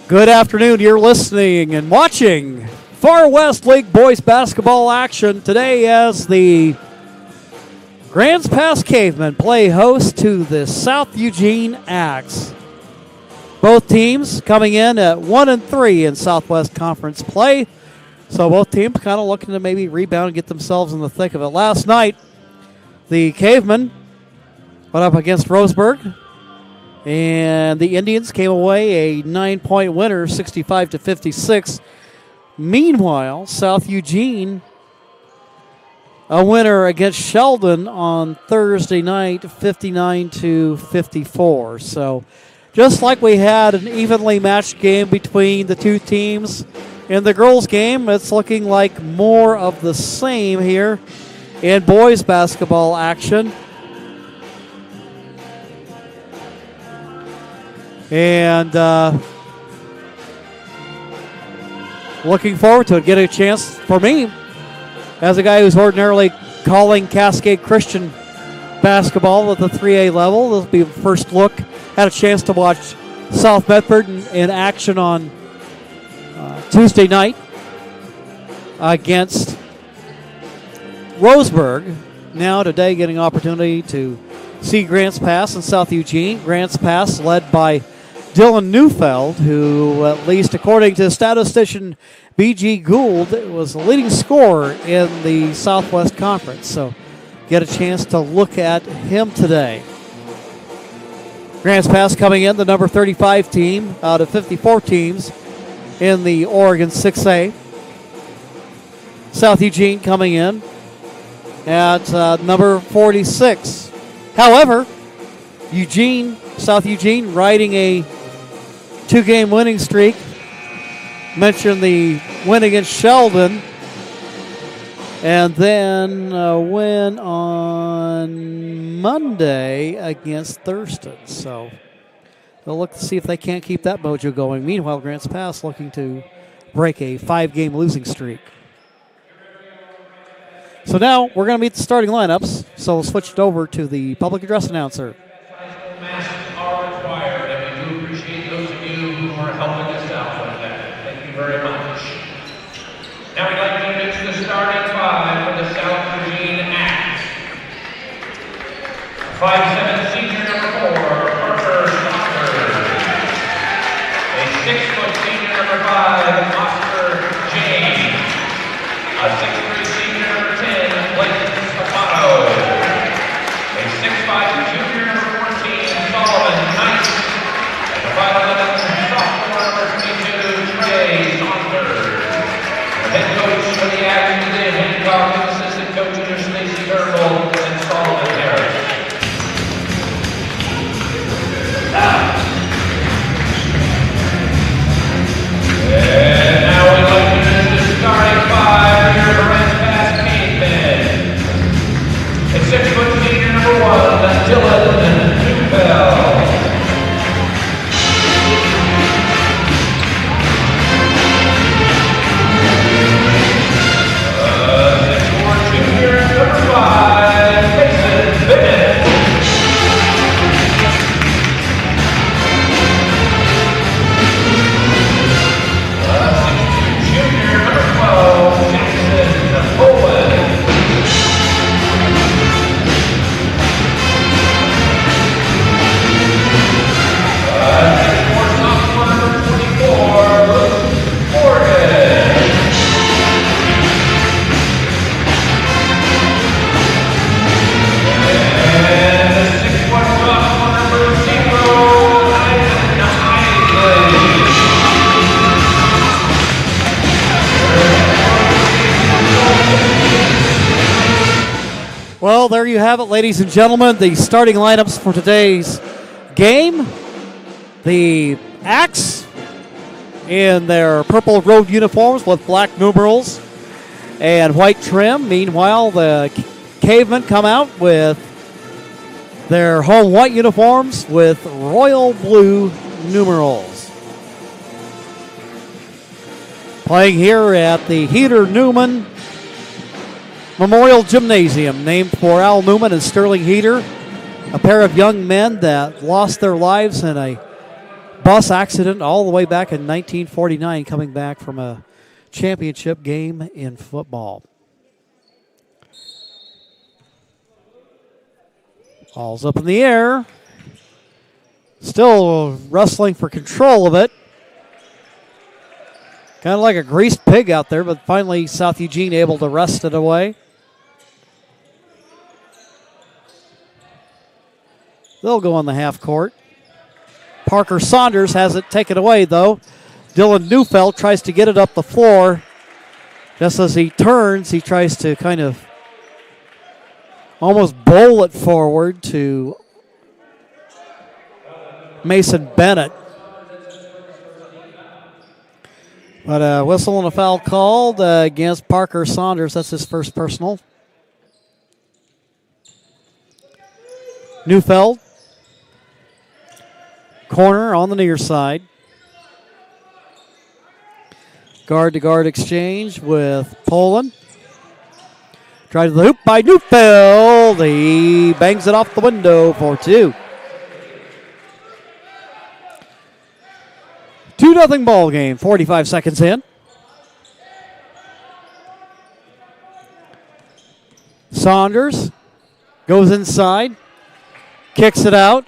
Good afternoon. You're listening and watching Far West League boys basketball action today as the Grants Pass Cavemen play host to the South Eugene Axe. Both teams coming in at 1-3 in Southwest Conference play. So both teams kind of looking to maybe rebound and get themselves in the thick of it. Last night, the Cavemen went up against Roseburg, and the Indians came away a 9-point winner, 65-56. Meanwhile, South Eugene, a winner against Sheldon on Thursday night, 59-54. So just like we had an evenly matched game between the two teams in the girls' game, it's looking like more of the same here in boys basketball action. And looking forward to it. Get a chance for me, as a guy who's ordinarily calling Cascade Christian basketball at the 3A level. This will be the first look. Had a chance to watch South Medford in action on Tuesday night against Roseburg. Now today getting an opportunity to see Grants Pass and South Eugene. Grants Pass led by Dylan Neufeld, who, at least according to statistician B.G. Gould, was the leading scorer in the Southwest Conference. So get a chance to look at him today. Grants Pass coming in, the number 35 team out of 54 teams in the Oregon 6A. South Eugene coming in at number 46. However, South Eugene riding a two-game winning streak. Mentioned the win against Sheldon, and then a win on Monday against Thurston. So they'll look to see if they can't keep that mojo going. Meanwhile, Grants Pass looking to break a 5-game losing streak. So now we're going to meet the starting lineups. So we'll switch it over to the public address announcer. Masks are required, and we do appreciate those of you who are helping us out with that. Thank you very much. Now we'd like to introduce the starting five for the South Eugene Axe. 5'7" senior number 4, Corbin Sawyer. A 6-foot senior number 5, Oscar James. A 6'3" senior number 10, Blake Spano. A 6'5" junior number 14, Solomon Knight. And the 5'11" sophomore number 22, Trey Saunders. The head coach for the Axe today, Hancock, and assistant coaches are Stacy Gergel and Solomon Harris. And now we'd like to introduce the starting five for your Grants Pass Cavemen. A 6-foot senior number 1, Dylan Neufeld. Junior number 5, Mason Bennett. Junior number 12, Jackson Owen. 6'4" sophomore number 24, Luke Morgan. And the 6'1" sophomore number 0, Ivan Isley. Well, there you have it, ladies and gentlemen, the starting lineups for today's game. The Axe in their purple road uniforms with black numerals and white trim. Meanwhile, the Cavemen come out with their home white uniforms with royal blue numerals. Playing here at the Heater Newman Memorial Gymnasium, named for Al Newman and Sterling Heater, a pair of young men that lost their lives in a bus accident all the way back in 1949, coming back from a championship game in football. Ball's up in the air. Still wrestling for control of it. Kind of like a greased pig out there, but finally South Eugene able to wrest it away. They'll go on the half court. Parker Saunders has it taken away, though. Dylan Neufeld tries to get it up the floor. Just as he turns, he tries to kind of almost bowl it forward to Mason Bennett. But a whistle and a foul called against Parker Saunders. That's his first personal. Neufeld. Corner on the near side. Guard-to-guard exchange with Poland. Tried to the hoop by Neufeld. He bangs it off the window for two. 2-0 ball game, 45 seconds in. Saunders goes inside, kicks it out.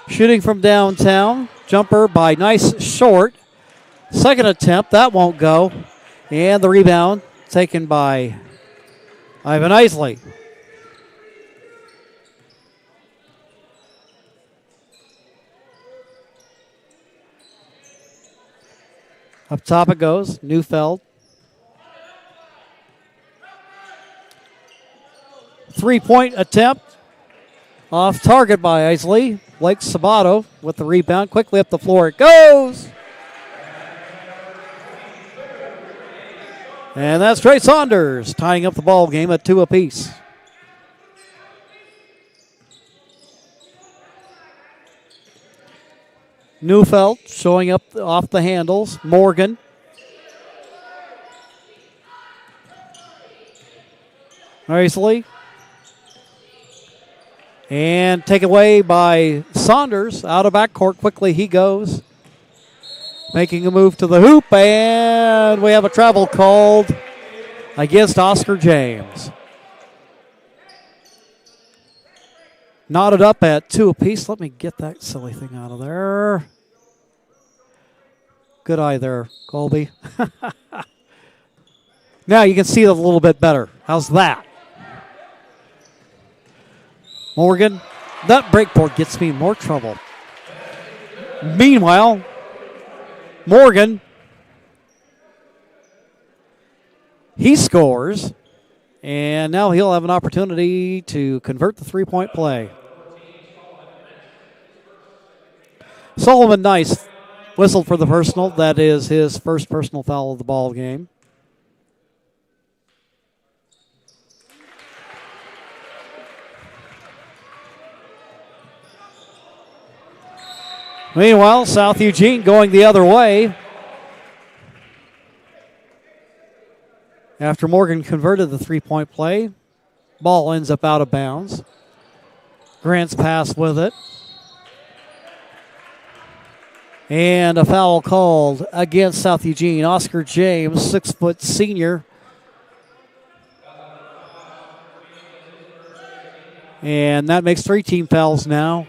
Shooting from downtown. Jumper by Nice Short. Second attempt, that won't go. And the rebound taken by Ivan Isley. Up top it goes, Neufeld. Three-point attempt. Off target by Isley. Blake Sabato with the rebound. Quickly up the floor it goes. And that's Trey Saunders tying up the ball game at 2 apiece. Neufeld showing up off the handles. Morgan. Isley. And take away by Saunders. Out of backcourt quickly he goes. Making a move to the hoop. And we have a travel called against Oscar James. Knotted up at 2 apiece. Let me get that silly thing out of there. Good eye there, Colby. Now you can see it a little bit better. How's that? Morgan, that breakboard gets me in more trouble. Meanwhile, Morgan, he scores, and now he'll have an opportunity to convert the three-point play. Solomon Nice whistled for the personal. That is his first personal foul of the ball game. Meanwhile, South Eugene going the other way. After Morgan converted the three-point play, ball ends up out of bounds. Grant's pass with it. And a foul called against South Eugene. Oscar James, 6-foot senior. And that makes 3 team fouls now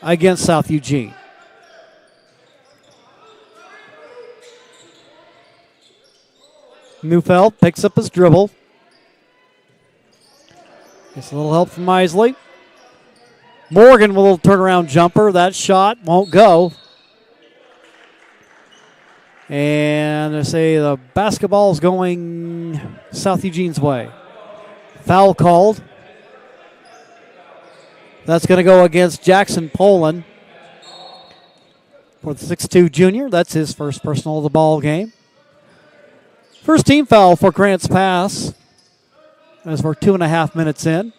against South Eugene. Neufeld picks up his dribble. Gets a little help from Isley. Morgan with a little turnaround jumper. That shot won't go. And I say the basketball is going South Eugene's way. Foul called. That's going to go against Jackson Poland for the 6'2 junior. That's his first personal of the ball game. First team foul for Grant's pass as we're 2.5 minutes in.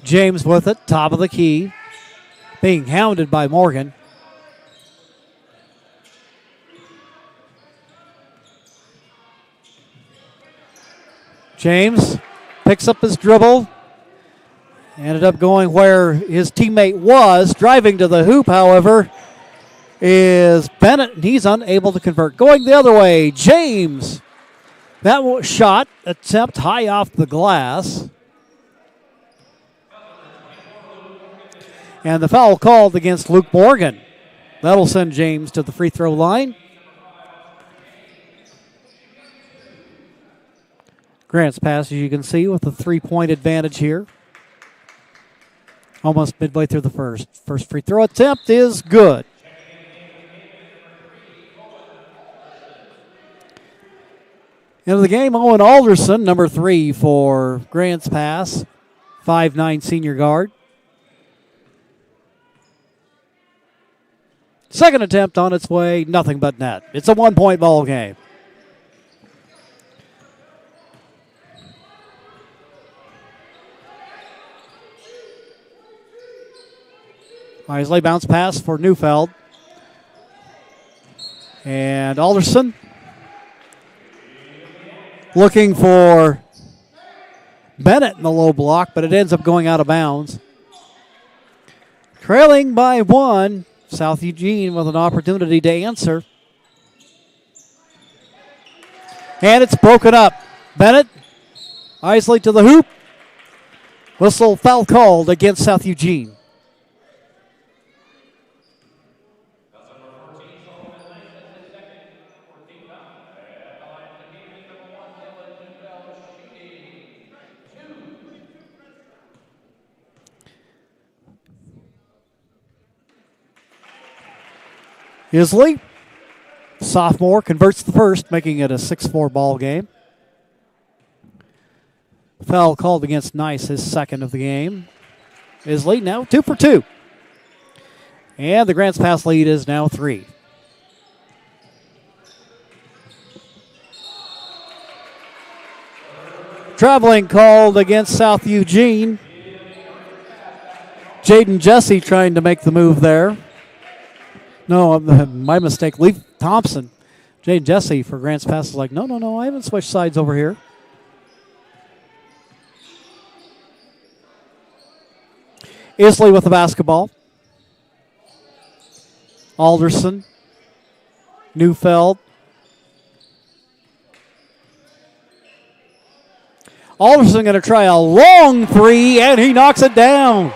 James with it, top of the key, being hounded by Morgan. James picks up his dribble. Ended up going where his teammate was. Driving to the hoop, however, is Bennett, and he's unable to convert. Going the other way, James. That shot attempt high off the glass. And the foul called against Luke Morgan. That'll send James to the free throw line. Grants pass, as you can see, with a 3-point advantage here. Almost midway through the first. First free throw attempt is good. Into the game, Owen Alderson, number 3 for Grants pass. 5'9" senior guard. Second attempt on its way, nothing but net. It's a 1-point ball game. Isley bounce pass for Neufeld. And Alderson looking for Bennett in the low block, but it ends up going out of bounds. Trailing by 1, South Eugene with an opportunity to answer. And it's broken up. Bennett, Isley to the hoop. Whistle foul called against South Eugene. Isley, sophomore, converts the first, making it a 6-4 ball game. Foul called against Nice, his second of the game. Isley now 2 for 2. And the Grants pass lead is now 3. Traveling called against South Eugene. Jaden Jesse trying to make the move there. No, my mistake. Leaf Thompson. Jaden Jesse for Grants pass is like, no, I haven't switched sides over here. Isley with the basketball. Alderson. Neufeld. Alderson going to try a long 3, and he knocks it down.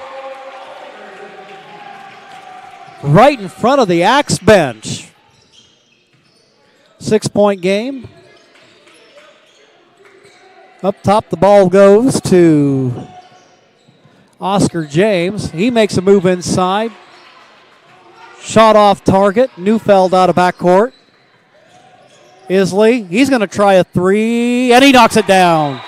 Right in front of the Axe bench. 6-point game. Up top, the ball goes to Oscar James. He makes a move inside. Shot off target. Neufeld out of backcourt. Isley, he's going to try a 3, and he knocks it down.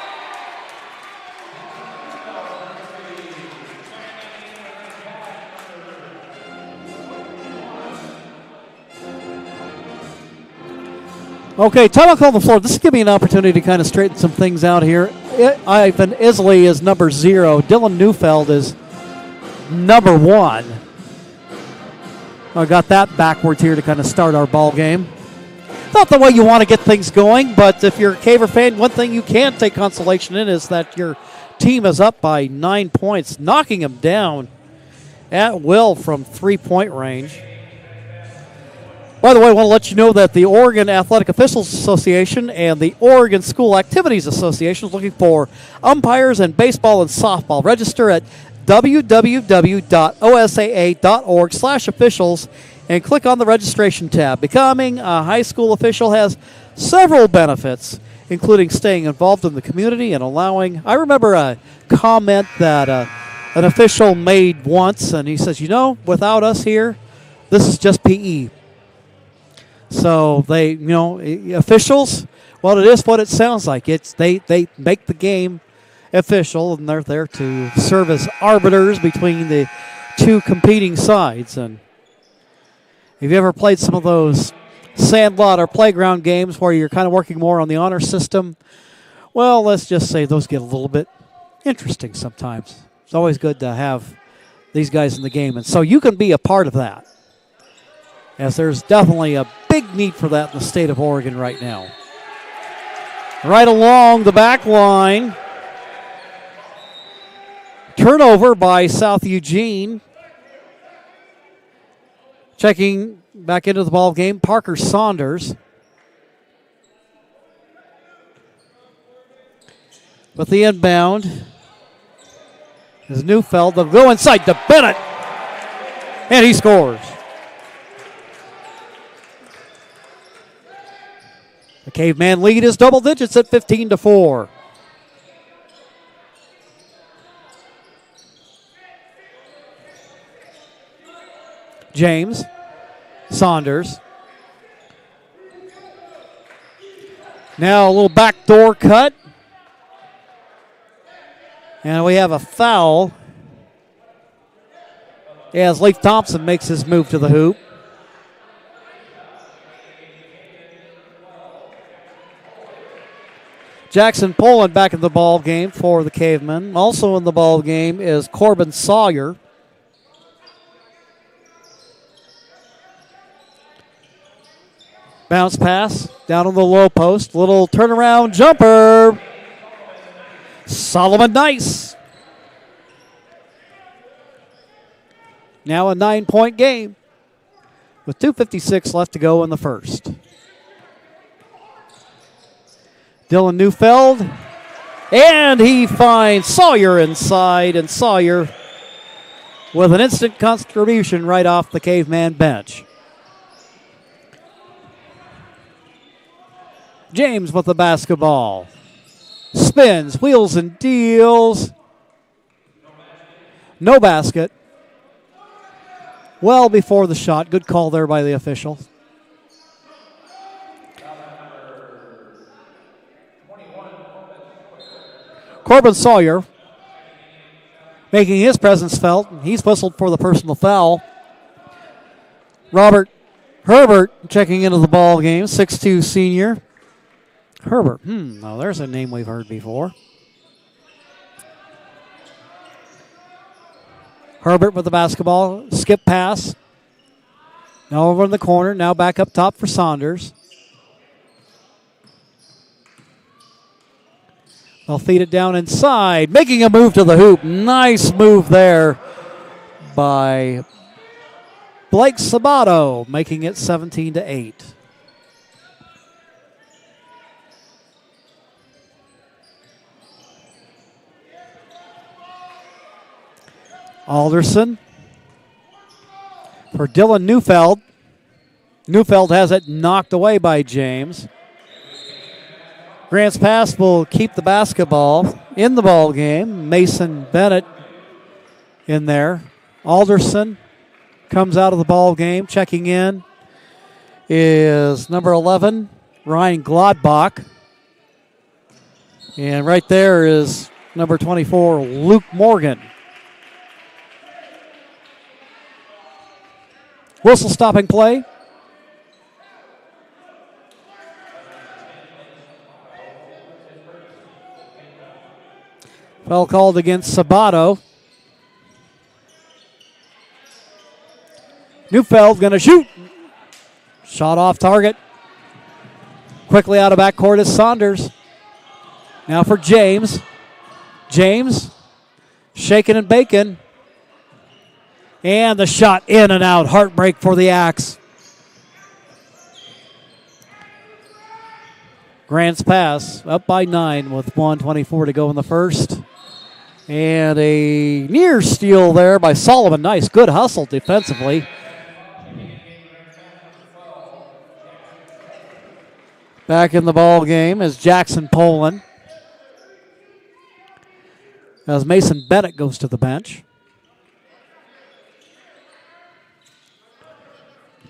Okay, timeout call on the floor. This is giving me an opportunity to kind of straighten some things out here. Ivan Isley is number 0. Dylan Neufeld is number 1. I got that backwards here to kind of start our ball game. Not the way you want to get things going, but if you're a Caver fan, one thing you can take consolation in is that your team is up by 9 points, knocking them down at will from 3-point range. By the way, I want to let you know that the Oregon Athletic Officials Association and the Oregon School Activities Association is looking for umpires in baseball and softball. Register at www.osaa.org/officials and click on the registration tab. Becoming a high school official has several benefits, including staying involved in the community and allowing. I remember a comment that an official made once, and he says, without us here, this is just PE. So they, officials, well, it is what it sounds like. They make the game official, and they're there to serve as arbiters between the two competing sides. And have you ever played some of those sandlot or playground games where you're kind of working more on the honor system? Well, let's just say those get a little bit interesting sometimes. It's always good to have these guys in the game. And so you can be a part of that, as there's definitely a big need for that in the state of Oregon right now. right along the back line. Turnover by South Eugene. Checking back into the ball game, Parker Saunders. With the inbound is Neufeld. They'll go inside to Bennett. And he scores. The Caveman lead is double digits at 15-4. James, Saunders. Now a little backdoor cut. And we have a foul as Leif Thompson makes his move to the hoop. Jackson Poland back in the ball game for the Cavemen. Also in the ball game is Corbin Sawyer. Bounce pass down on the low post. Little turnaround jumper. Solomon Nice. Now a 9-point game with 2:56 left to go in the first. Dylan Neufeld, and he finds Sawyer inside, and Sawyer with an instant contribution right off the Caveman bench. James with the basketball. Spins, wheels and deals. No basket. Well before the shot. Good call there by the official. Corbin Sawyer making his presence felt. He's whistled for the personal foul. Robert Herbert checking into the ball game. 6'2" senior. Herbert. Now there's a name we've heard before. Herbert with the basketball. Skip pass. Now over in the corner. Now back up top for Saunders. They'll feed it down inside. Making a move to the hoop. Nice move there by Blake Sabato, making it 17-8. Alderson for Dylan Neufeld. Neufeld has it knocked away by James. Grants Pass will keep the basketball in the ball game. Mason Bennett in there. Alderson comes out of the ball game. Checking in is number 11, Ryan Gladbach. And right there is number 24, Luke Morgan. Whistle stopping play. Foul called against Sabato. Neufeld going to shoot. Shot off target. Quickly out of backcourt is Saunders. Now for James. James shaking and baking. And the shot in and out. Heartbreak for the Axe. Grants Pass up by 9 with 1:24 to go in the first. And a near steal there by Solomon. Nice, good hustle defensively. Back in the ball game is Jackson Poland. As Mason Bennett goes to the bench.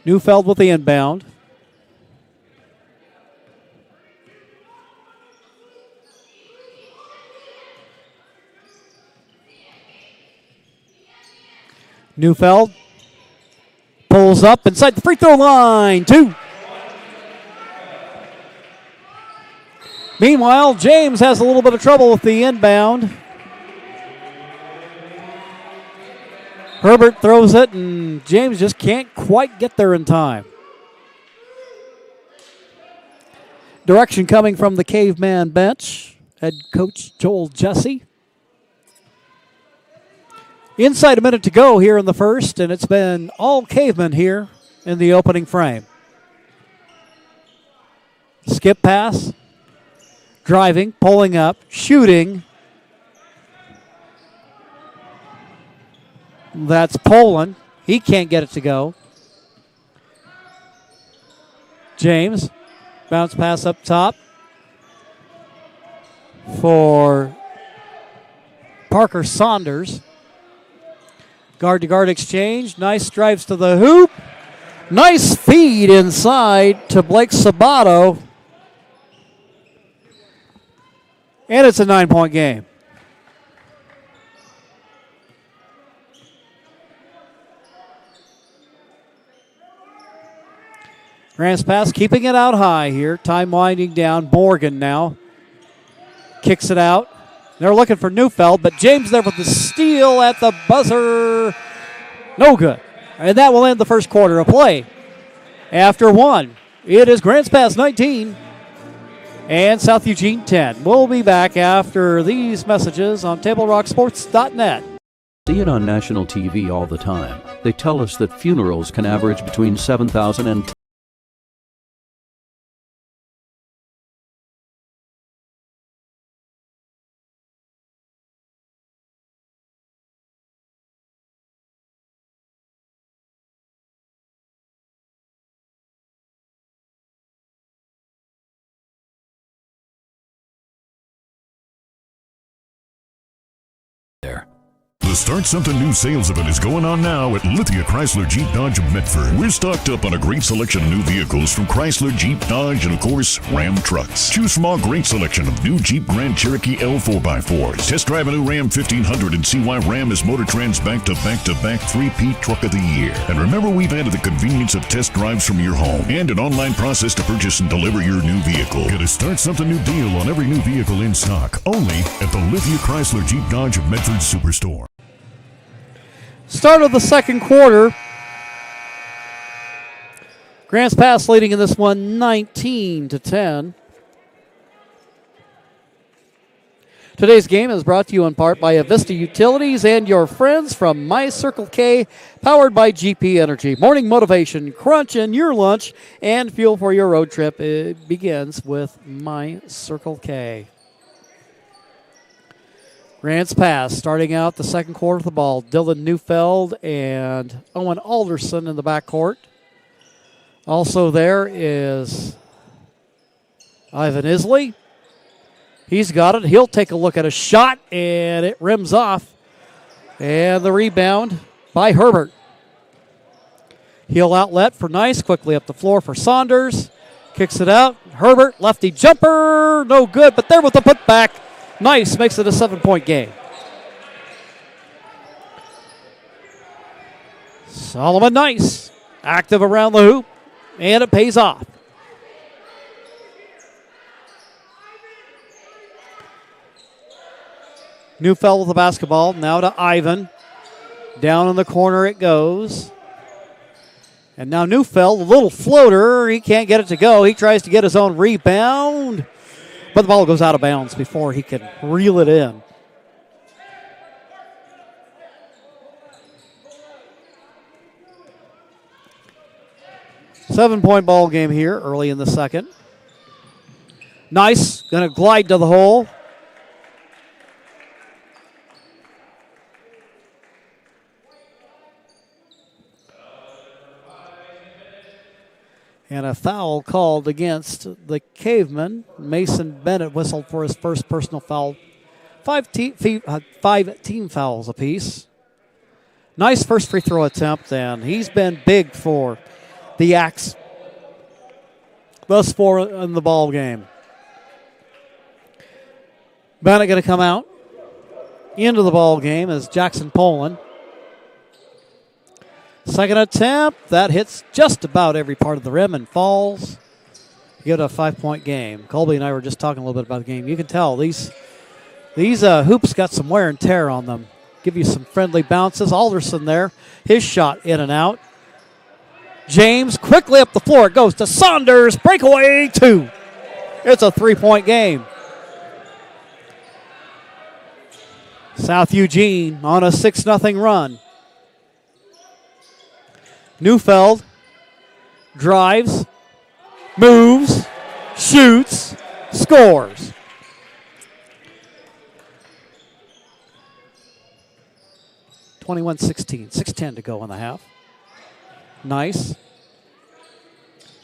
Neufeld with the inbound. Neufeld pulls up inside the free throw line. 2. Meanwhile, James has a little bit of trouble with the inbound. Herbert throws it, and James just can't quite get there in time. Direction coming from the Caveman bench. Head coach Joel Jesse. Inside a minute to go here in the first, and it's been all Cavemen here in the opening frame. Skip pass. Driving, pulling up, shooting. That's Poland. He can't get it to go. James. Bounce pass up top for Parker Saunders. Guard-to-guard exchange. Nice drives to the hoop. Nice feed inside to Blake Sabato. And it's a 9-point game. Grants pass, keeping it out high here. Time winding down. Morgan now kicks it out. They're looking for Neufeld, but James there with the steal at the buzzer. No good. And that will end the first quarter of play. After one, it is Grants Pass 19 and South Eugene 10. We'll be back after these messages on TableRockSports.net. See it on national TV all the time. They tell us that funerals can average between 7,000 and there. The Start Something New sales event is going on now at Lithia Chrysler Jeep Dodge of Medford. We're stocked up on a great selection of new vehicles from Chrysler, Jeep, Dodge, and of course, Ram trucks. Choose from our great selection of new Jeep Grand Cherokee L 4x4s. Test drive a new Ram 1500 and see why Ram is MotorTrend's back-to-back-to-back 3-peat Truck of the Year. And remember, we've added the convenience of test drives from your home and an online process to purchase and deliver your new vehicle. Get a Start Something New deal on every new vehicle in stock, only at the Lithia Chrysler Jeep Dodge of Medford Superstore. Start of the second quarter. Grants Pass leading in this one 19-10. Today's game is brought to you in part by Avista Utilities and your friends from My Circle K, powered by GP Energy. Morning motivation, crunch in your lunch, and fuel for your road trip. It begins with My Circle K. Grants Pass starting out the second quarter of the ball. Dylan Neufeld and Owen Alderson in the backcourt. Also there is Ivan Isley. He's got it. He'll take a look at a shot, and it rims off. And the rebound by Herbert. Heel outlet for Nice. Quickly up the floor for Saunders. Kicks it out. Herbert, lefty jumper. No good, but there with the putback. Nice makes it a 7-point game. Solomon Nice active around the hoop, and it pays off. Neufeld with the basketball, now to Ivan. Down in the corner it goes. And now Neufeld, a little floater. He can't get it to go. He tries to get his own rebound. But the ball goes out of bounds before he can reel it in. Seven-point ball game here early in the second. Nice, going to glide to the hole. And a foul called against the Cavemen. Mason Bennett whistled for his first personal foul. Five team fouls apiece. Nice first free throw attempt, and he's been big for the Axe thus far in the ball game. Bennett going to come out into the ball game as Jackson Poland. Second attempt, that hits just about every part of the rim and falls. You get a 5-point game. Colby and I were just talking a little bit about the game. You can tell these hoops got some wear and tear on them. Give you some friendly bounces. Alderson there, his shot in and out. James quickly up the floor. It goes to Saunders. Breakaway 2. It's a 3-point game. South Eugene on a 6-0 run. Neufeld drives, moves, shoots, scores. (21-16), 6:10 to go in the half. Nice.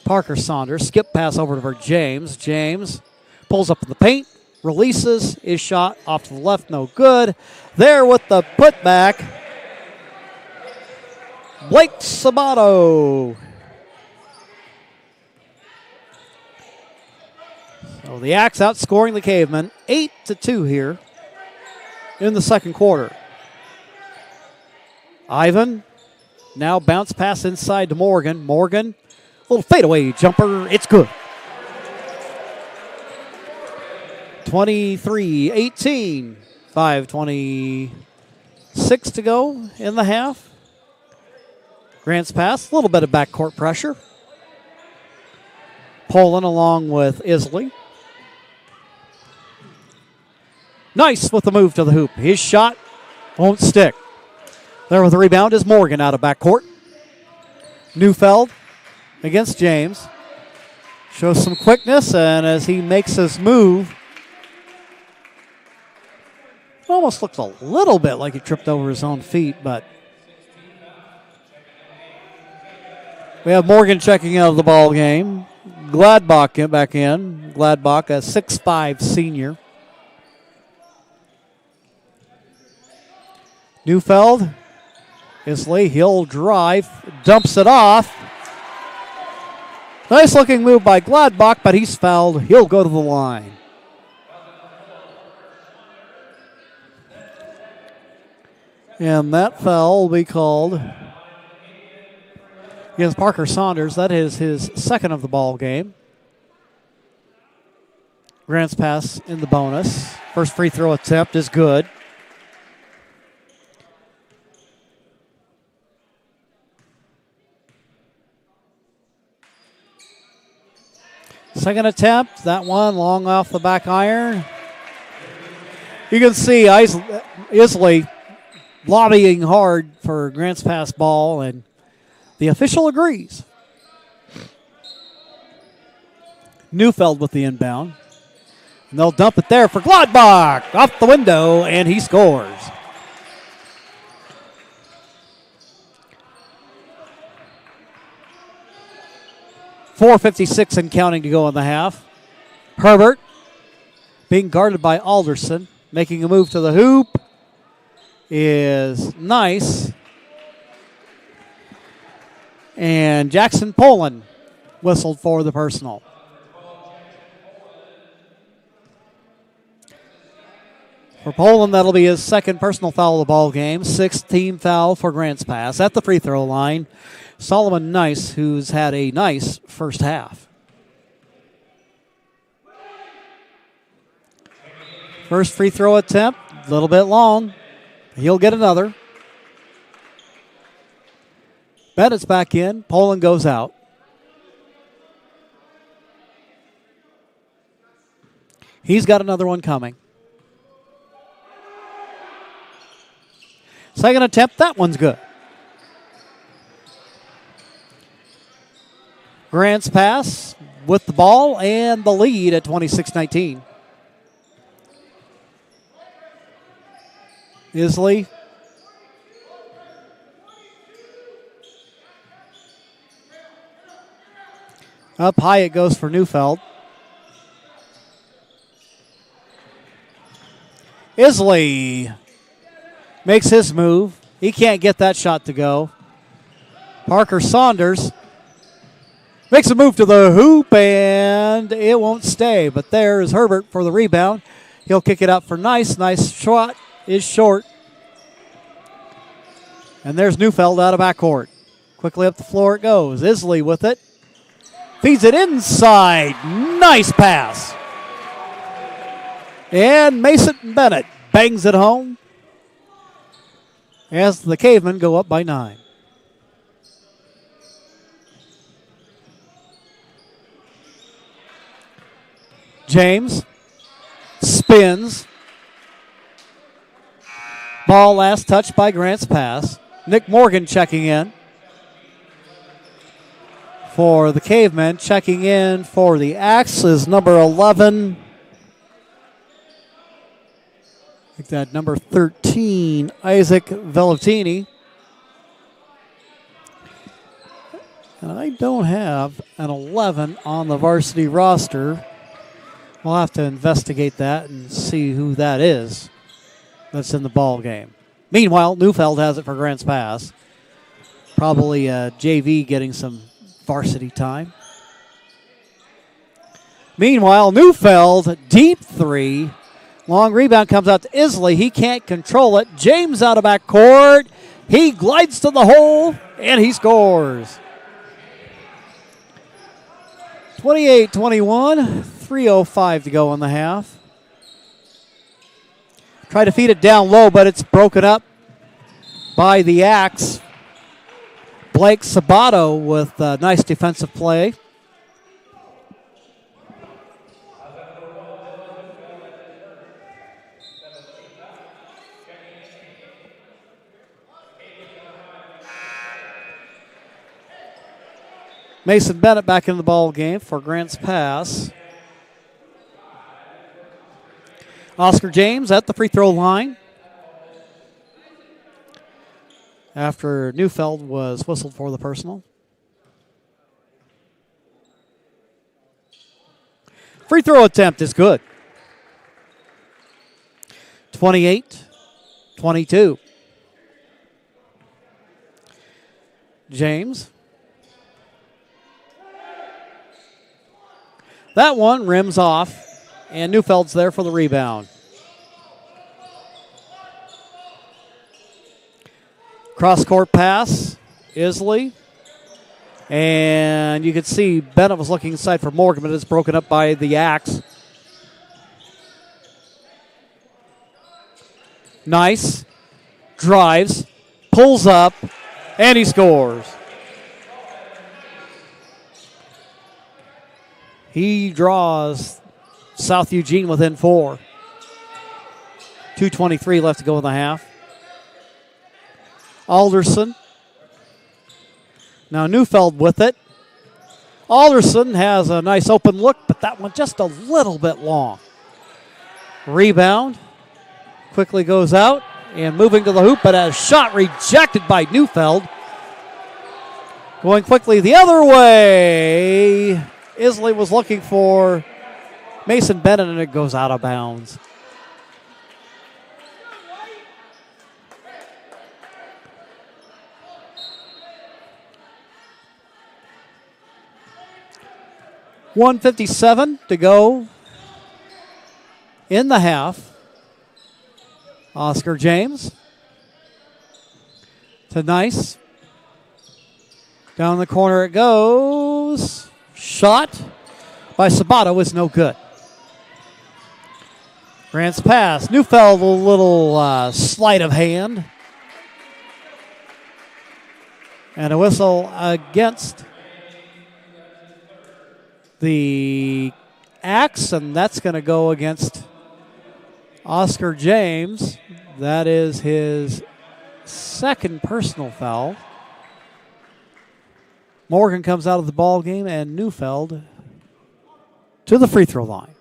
Parker Saunders, skip pass over to James. James pulls up in the paint, releases, his shot off to the left, no good. There with the putback, Blake Sabato. So the Axe outscoring the Cavemen 8-2 here in the second quarter. Ivan now bounce pass inside to Morgan. Morgan, little fadeaway jumper. It's good. 23-18. 5:26 to go in the half. Grant's pass, a little bit of backcourt pressure. Poland along with Isley. Nice with the move to the hoop. His shot won't stick. There with the rebound is Morgan out of backcourt. Neufeld against James. Shows some quickness, and as he makes his move, it almost looks a little bit like he tripped over his own feet, but we have Morgan checking out of the ball game. Gladbach back in. Gladbach, a 6'5" senior. Neufeld. Isley, he'll drive, dumps it off. Nice looking move by Gladbach, but he's fouled. He'll go to the line. And that foul will be called against Parker Saunders. That is his second of the ball game. Grant's pass in the bonus. First free throw attempt is good. Second attempt, that one long off the back iron. You can see Isley lobbying hard for Grant's pass ball, and the official agrees. Neufeld with the inbound. And they'll dump it there for Gladbach. Off the window, and he scores. .456 and counting to go in the half. Herbert being guarded by Alderson. Making a move to the hoop is nice. And Jackson Poland whistled for the personal. For Poland, that'll be his second personal foul of the ball game. Sixth team foul for Grant's pass at the free throw line. Solomon Nice, who's had a nice first half. First free throw attempt, a little bit long. He'll get another. Bennett's back in. Poland goes out. He's got another one coming. Second attempt, that one's good. Grant's pass with the ball and the lead at 26-19. Isley. Up high it goes for Neufeld. Isley makes his move. He can't get that shot to go. Parker Saunders makes a move to the hoop, and it won't stay. But there is Herbert for the rebound. He'll kick it out for Nice. Nice shot is short. And there's Neufeld out of backcourt. Quickly up the floor it goes. Isley with it. Feeds it inside. Nice pass. And Mason Bennett bangs it home as the Cavemen go up by 9. James spins. Ball last touched by Grant's pass. Nick Morgan checking in for the Cavemen. Checking in for the Axe is number 11. I think that number 13, Isaac Vellatini. And I don't have an 11 on the varsity roster. We'll have to investigate that and see who that is that's in the ball game. Meanwhile, Neufeld has it for Grant's pass. Probably JV getting some varsity time. Meanwhile, Neufeld, deep three. Long rebound comes out to Isley. He can't control it. James out of back court. He glides to the hole, and he scores. 28-21, 3:05 to go in the half. Try to feed it down low, but it's broken up by the Axe. Blake Sabato with nice defensive play. Mason Bennett back in the ball game for Grant's pass. Oscar James at the free throw line after Neufeld was whistled for the personal. Free throw attempt is good. 28-22. James. That one rims off, and Neufeld's there for the rebound. Cross-court pass, Isley. And you can see Bennett was looking inside for Morgan, but it's broken up by the Axe. Nice. Drives, pulls up, and he scores. He draws South Eugene within 4. 2:23 left to go in the half. Alderson. Now Neufeld with it. Alderson has a nice open look, but that one just a little bit long. Rebound. Quickly goes out and moving to the hoop, but a shot rejected by Neufeld. Going quickly the other way. Isley was looking for Mason Bennett, and it goes out of bounds. .157 to go in the half. Oscar James to Nice. Down the corner it goes. Shot by Sabato is no good. Grant's pass. Neufeld, a little sleight of hand. And a whistle against the Axe, and that's going to go against Oscar James. That is his second personal foul. Morgan comes out of the ball game, and Neufeld to the free throw line.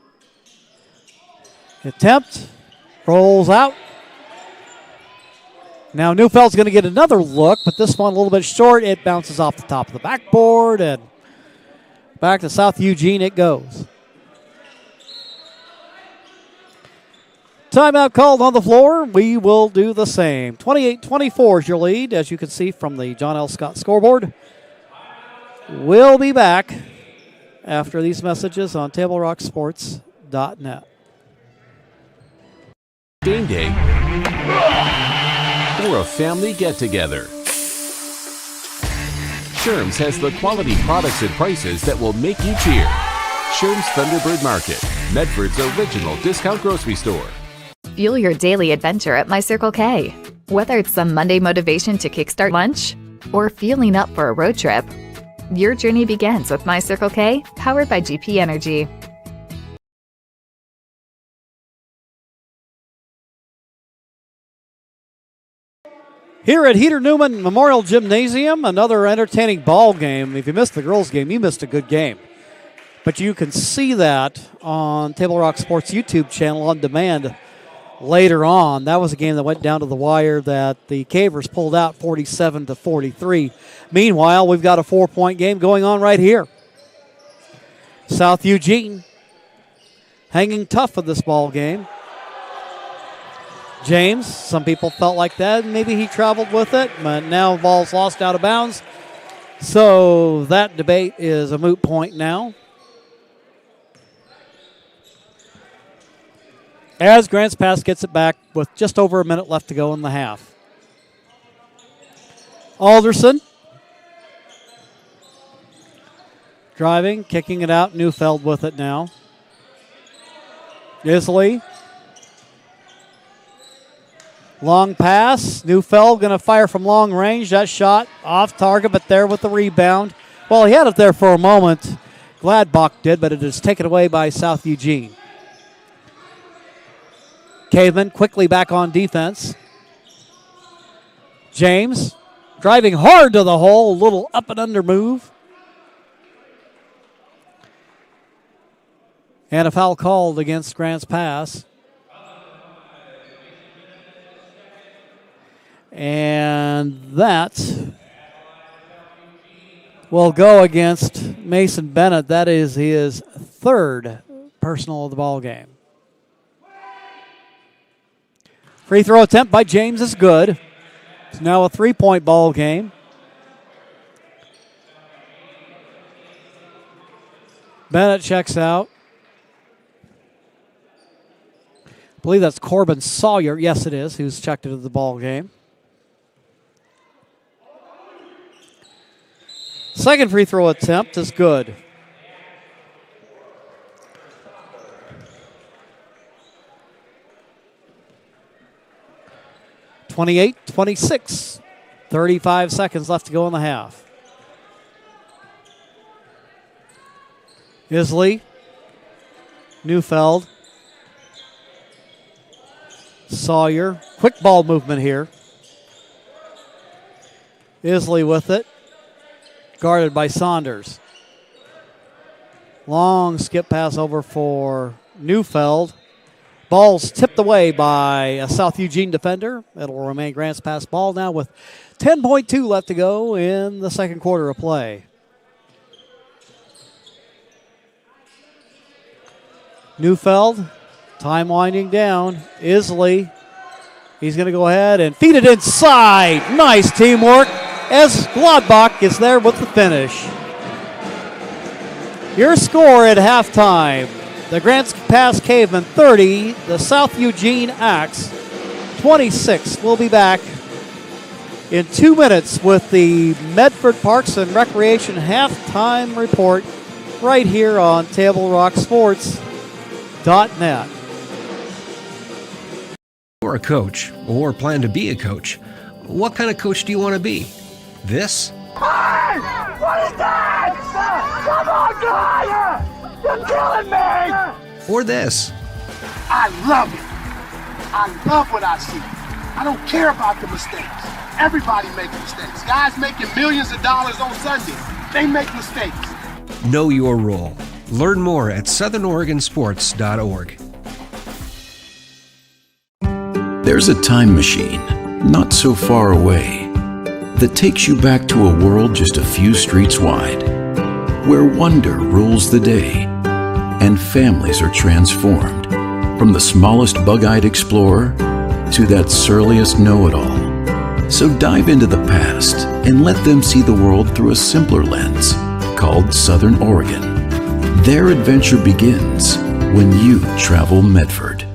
Attempt, rolls out. Now Neufeld's going to get another look, but this one a little bit short. It bounces off the top of the backboard, and back to South Eugene it goes. Timeout called on the floor. We will do the same. 28-24 is your lead, as you can see from the John L. Scott scoreboard. We'll be back after these messages on TableRockSports.net. Game day or a family get-together. Sherm's has the quality products and prices that will make you cheer. Sherm's Thunderbird Market, Medford's original discount grocery store. Fuel your daily adventure at My Circle K. Whether it's some Monday motivation to kickstart lunch or fueling up for a road trip, your journey begins with My Circle K, powered by GP Energy. Here at Heater Newman Memorial Gymnasium, another entertaining ball game. If you missed the girls' game, you missed a good game. But you can see that on Table Rock Sports YouTube channel on demand later on. That was a game that went down to the wire that the Cavers pulled out 47-43. Meanwhile, we've got a 4-point game going on right here. South Eugene hanging tough in this ball game. James, some people felt like that. Maybe he traveled with it, but now ball's lost out of bounds. So that debate is a moot point now. As Grants Pass gets it back with just over a minute left to go in the half. Alderson driving, kicking it out. Neufeld with it now. Isley. Long pass. Neufeld going to fire from long range. That shot off target, but there with the rebound. Well, he had it there for a moment. Gladbach did, but it is taken away by South Eugene. Caveman quickly back on defense. James driving hard to the hole. A little up and under move. And a foul called against Grants Pass. And that will go against Mason Bennett. That is his third personal of the ball game. Free throw attempt by James is good. It's now a 3-point ball game. Bennett checks out. I believe that's Corbin Sawyer. Yes, it is, who's checked into the ball game. Second free throw attempt is good. (28-26). 35 seconds left to go in the half. Isley. Neufeld. Sawyer. Quick ball movement here. Isley with it. Guarded by Saunders. Long skip pass over for Neufeld. Ball's tipped away by a South Eugene defender. It'll remain Grants Pass ball now with 10.2 left to go in the second quarter of play. Neufeld, time winding down. Isley, he's going to go ahead and feed it inside. Nice teamwork as Gladbach is there with the finish. Your score at halftime. The Grants Pass Cavemen 30, the South Eugene Axe 26. We'll be back in 2 minutes with the Medford Parks and Recreation halftime report right here on TableRockSports.net. You're a coach or plan to be a coach. What kind of coach do you want to be? This? Hey! What is that? Come on, guy! You're killing me! Or this? I love it. I love what I see. I don't care about the mistakes. Everybody makes mistakes. Guys making millions of dollars on Sunday, they make mistakes. Know your role. Learn more at southernoregonsports.org. There's a time machine, not so far away, that takes you back to a world just a few streets wide, where wonder rules the day and families are transformed, from the smallest bug-eyed explorer to that surliest know-it-all. So dive into the past and let them see the world through a simpler lens called Southern Oregon. Their adventure begins when you travel Medford.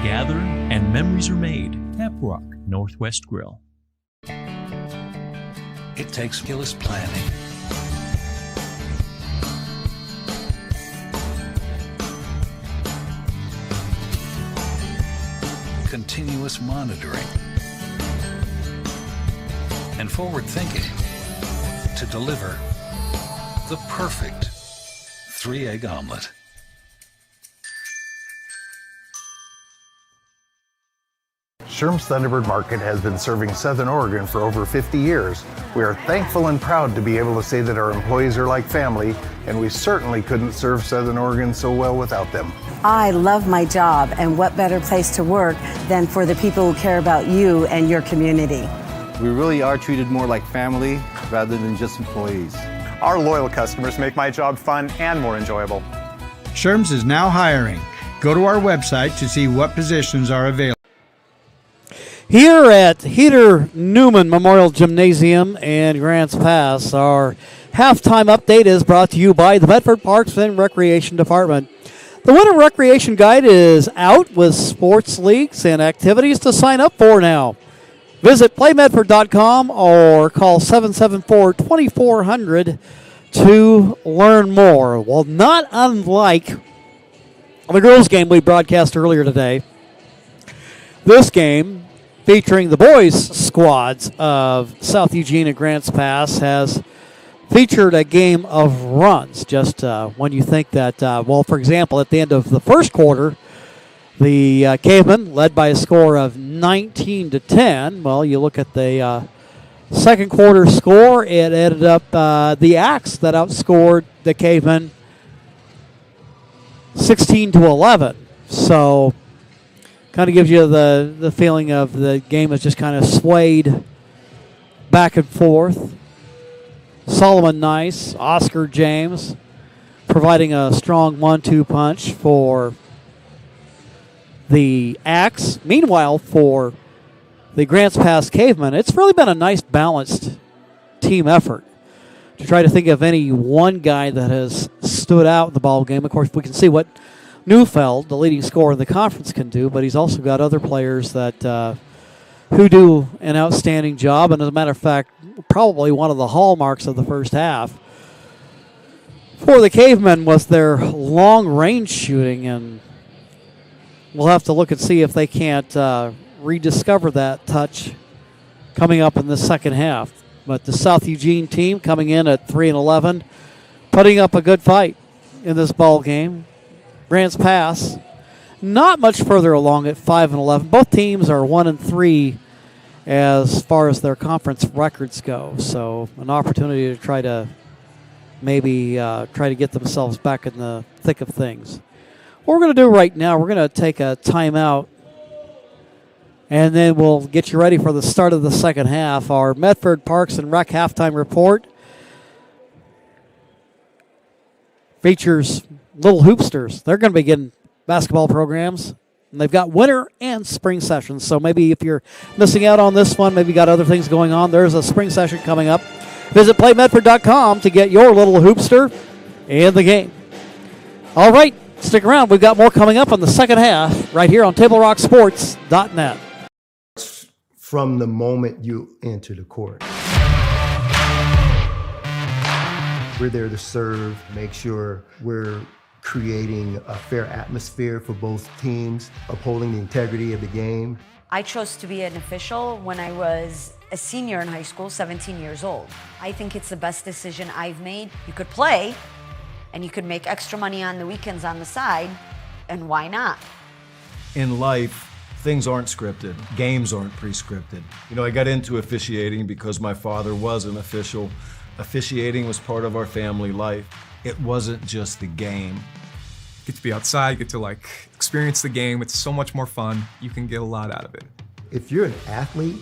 gather and memories are made. Tap Rock Northwest Grill. It takes skilless planning, continuous monitoring, and forward thinking to deliver the perfect 3-egg omelet. Sherm's Thunderbird Market has been serving Southern Oregon for over 50 years. We are thankful and proud to be able to say that our employees are like family, and we certainly couldn't serve Southern Oregon so well without them. I love my job, and what better place to work than for the people who care about you and your community. We really are treated more like family rather than just employees. Our loyal customers make my job fun and more enjoyable. Sherm's is now hiring. Go to our website to see what positions are available. Here at Heater Newman Memorial Gymnasium in Grants Pass, our halftime update is brought to you by the Medford Parks and Recreation Department. The Winter Recreation Guide is out with sports leagues and activities to sign up for now. Visit playmedford.com or call 774-2400 to learn more. Well, not unlike the girls' game we broadcast earlier today, this game, featuring the boys' squads of South Eugene and Grants Pass, has featured a game of runs. Just when you think that, for example, at the end of the first quarter, the Cavemen led by a score of 19-10. Well, you look at the second quarter score, it ended up the Axe that outscored the Cavemen 16-11. So kind of gives you the feeling of the game has just kind of swayed back and forth. Solomon Nice, Oscar James providing a strong 1-2 punch for the Axe. Meanwhile, for the Grants Pass Cavemen, it's really been a nice balanced team effort to try to think of any one guy that has stood out in the ball game. Of course, we can see what Neufeld, the leading scorer in the conference, can do, but he's also got other players that who do an outstanding job, and as a matter of fact, probably one of the hallmarks of the first half for the Cavemen was their long-range shooting, and we'll have to look and see if they can't rediscover that touch coming up in the second half. But the South Eugene team coming in at 3-11, putting up a good fight in this ball game. Grants Pass not much further along at 5-11. Both teams are 1-3 as far as their conference records go. So an opportunity to try to maybe try to get themselves back in the thick of things. What we're going to do right now, we're going to take a timeout, and then we'll get you ready for the start of the second half. Our Medford Parks and Rec halftime report features Little Hoopsters. They're going to be getting basketball programs, and they've got winter and spring sessions. So maybe if you're missing out on this one, maybe you got other things going on, there's a spring session coming up. Visit playmedford.com to get your Little Hoopster in the game. All right, stick around. We've got more coming up on the second half right here on TableRockSports.net. From the moment you enter the court. We're there to serve, make sure we're creating a fair atmosphere for both teams, upholding the integrity of the game. I chose to be an official when I was a senior in high school, 17 years old. I think it's the best decision I've made. You could play, and you could make extra money on the weekends on the side, and why not? In life, things aren't scripted. Games aren't pre-scripted. You know, I got into officiating because my father was an official. Officiating was part of our family life. It wasn't just the game. Get to be outside, get to experience the game. It's so much more fun. You can get a lot out of it. If you're an athlete,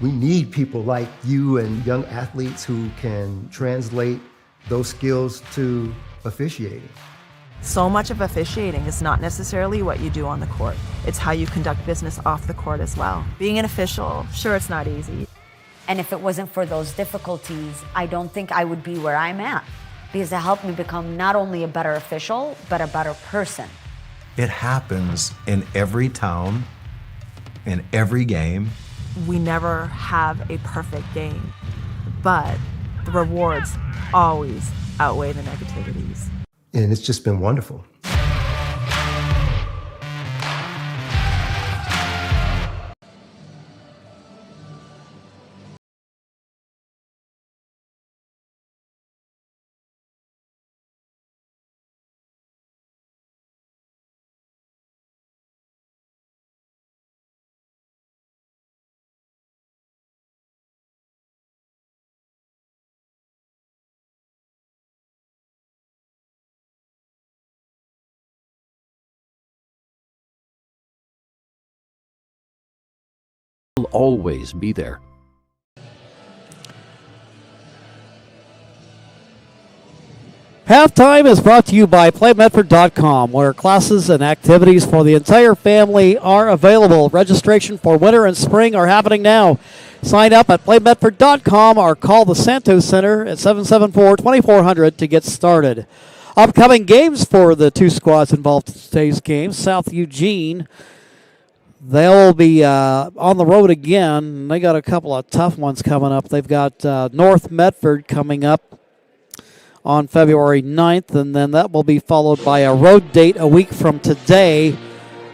we need people like you and young athletes who can translate those skills to officiating. So much of officiating is not necessarily what you do on the court. It's how you conduct business off the court as well. Being an official, sure, it's not easy. And if it wasn't for those difficulties, I don't think I would be where I'm at, because it helped me become not only a better official, but a better person. It happens in every town, in every game. We never have a perfect game, but the rewards always outweigh the negativities. And it's just been wonderful. Will always be there. Halftime is brought to you by PlayMedford.com, where classes and activities for the entire family are available. Registration for winter and spring are happening now. Sign up at PlayMedford.com or call the Santos Center at 774-2400 to get started. Upcoming games for the two squads involved in today's game. South Eugene, they'll be on the road again. They got a couple of tough ones coming up. They've got North Medford coming up on February 9th, and then that will be followed by a road date a week from today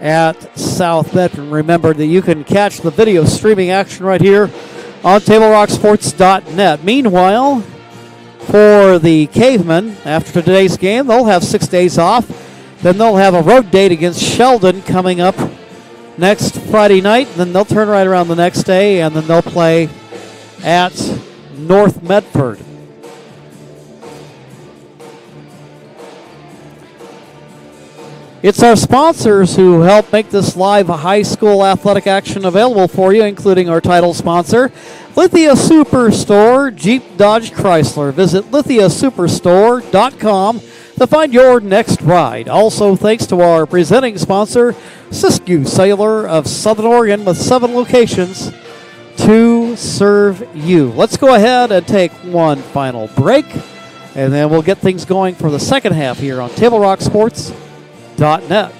at South Medford. Remember that you can catch the video streaming action right here on TableRockSports.net. Meanwhile, for the Cavemen, after today's game, they'll have 6 days off. Then they'll have a road date against Sheldon coming up next Friday night. Then they'll turn right around the next day, and then they'll play at North Medford. It's our sponsors who help make this live high school athletic action available for you, including our title sponsor, Lithia Superstore, Jeep Dodge Chrysler. Visit lithiasuperstore.com to find your next ride. Also, thanks to our presenting sponsor, Siskiyou Cellular of Southern Oregon, with 7 locations to serve you. Let's go ahead and take one final break, and then we'll get things going for the second half here on TableRockSports.net.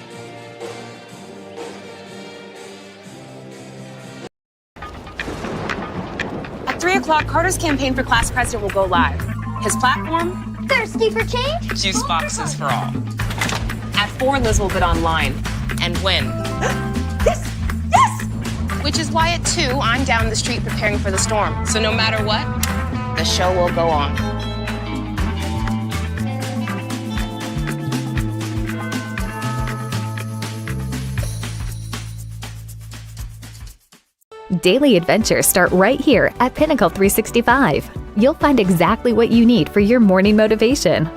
At 3 o'clock, Carter's campaign for class president will go live. His platform? Thirsty for change? Juice boxes for all. At 4, Liz will bid online and win. Yes! Yes! Which is why at 2, I'm down the street preparing for the storm. So no matter what, the show will go on. Daily adventures start right here at Pinnacle 365. You'll find exactly what you need for your morning motivation.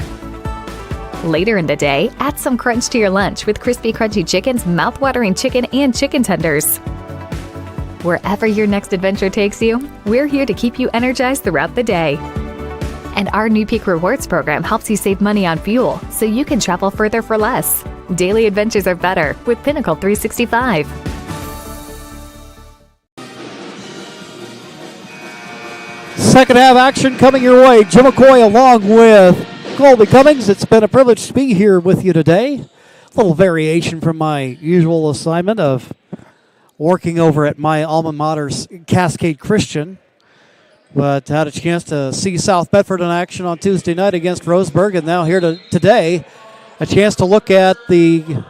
Later in the day, add some crunch to your lunch with Crispy Crunchy Chicken's mouth-watering chicken and chicken tenders. Wherever your next adventure takes you, we're here to keep you energized throughout the day. And our new Peak Rewards program helps you save money on fuel so you can travel further for less. Daily adventures are better with Pinnacle 365. Second half action coming your way. Jim McCoy along with Colby Cummings. It's been a privilege to be here with you today. A little variation from my usual assignment of working over at my alma mater's Cascade Christian. But had a chance to see South Bedford in action on Tuesday night against Roseburg, and now here today, a chance to look at the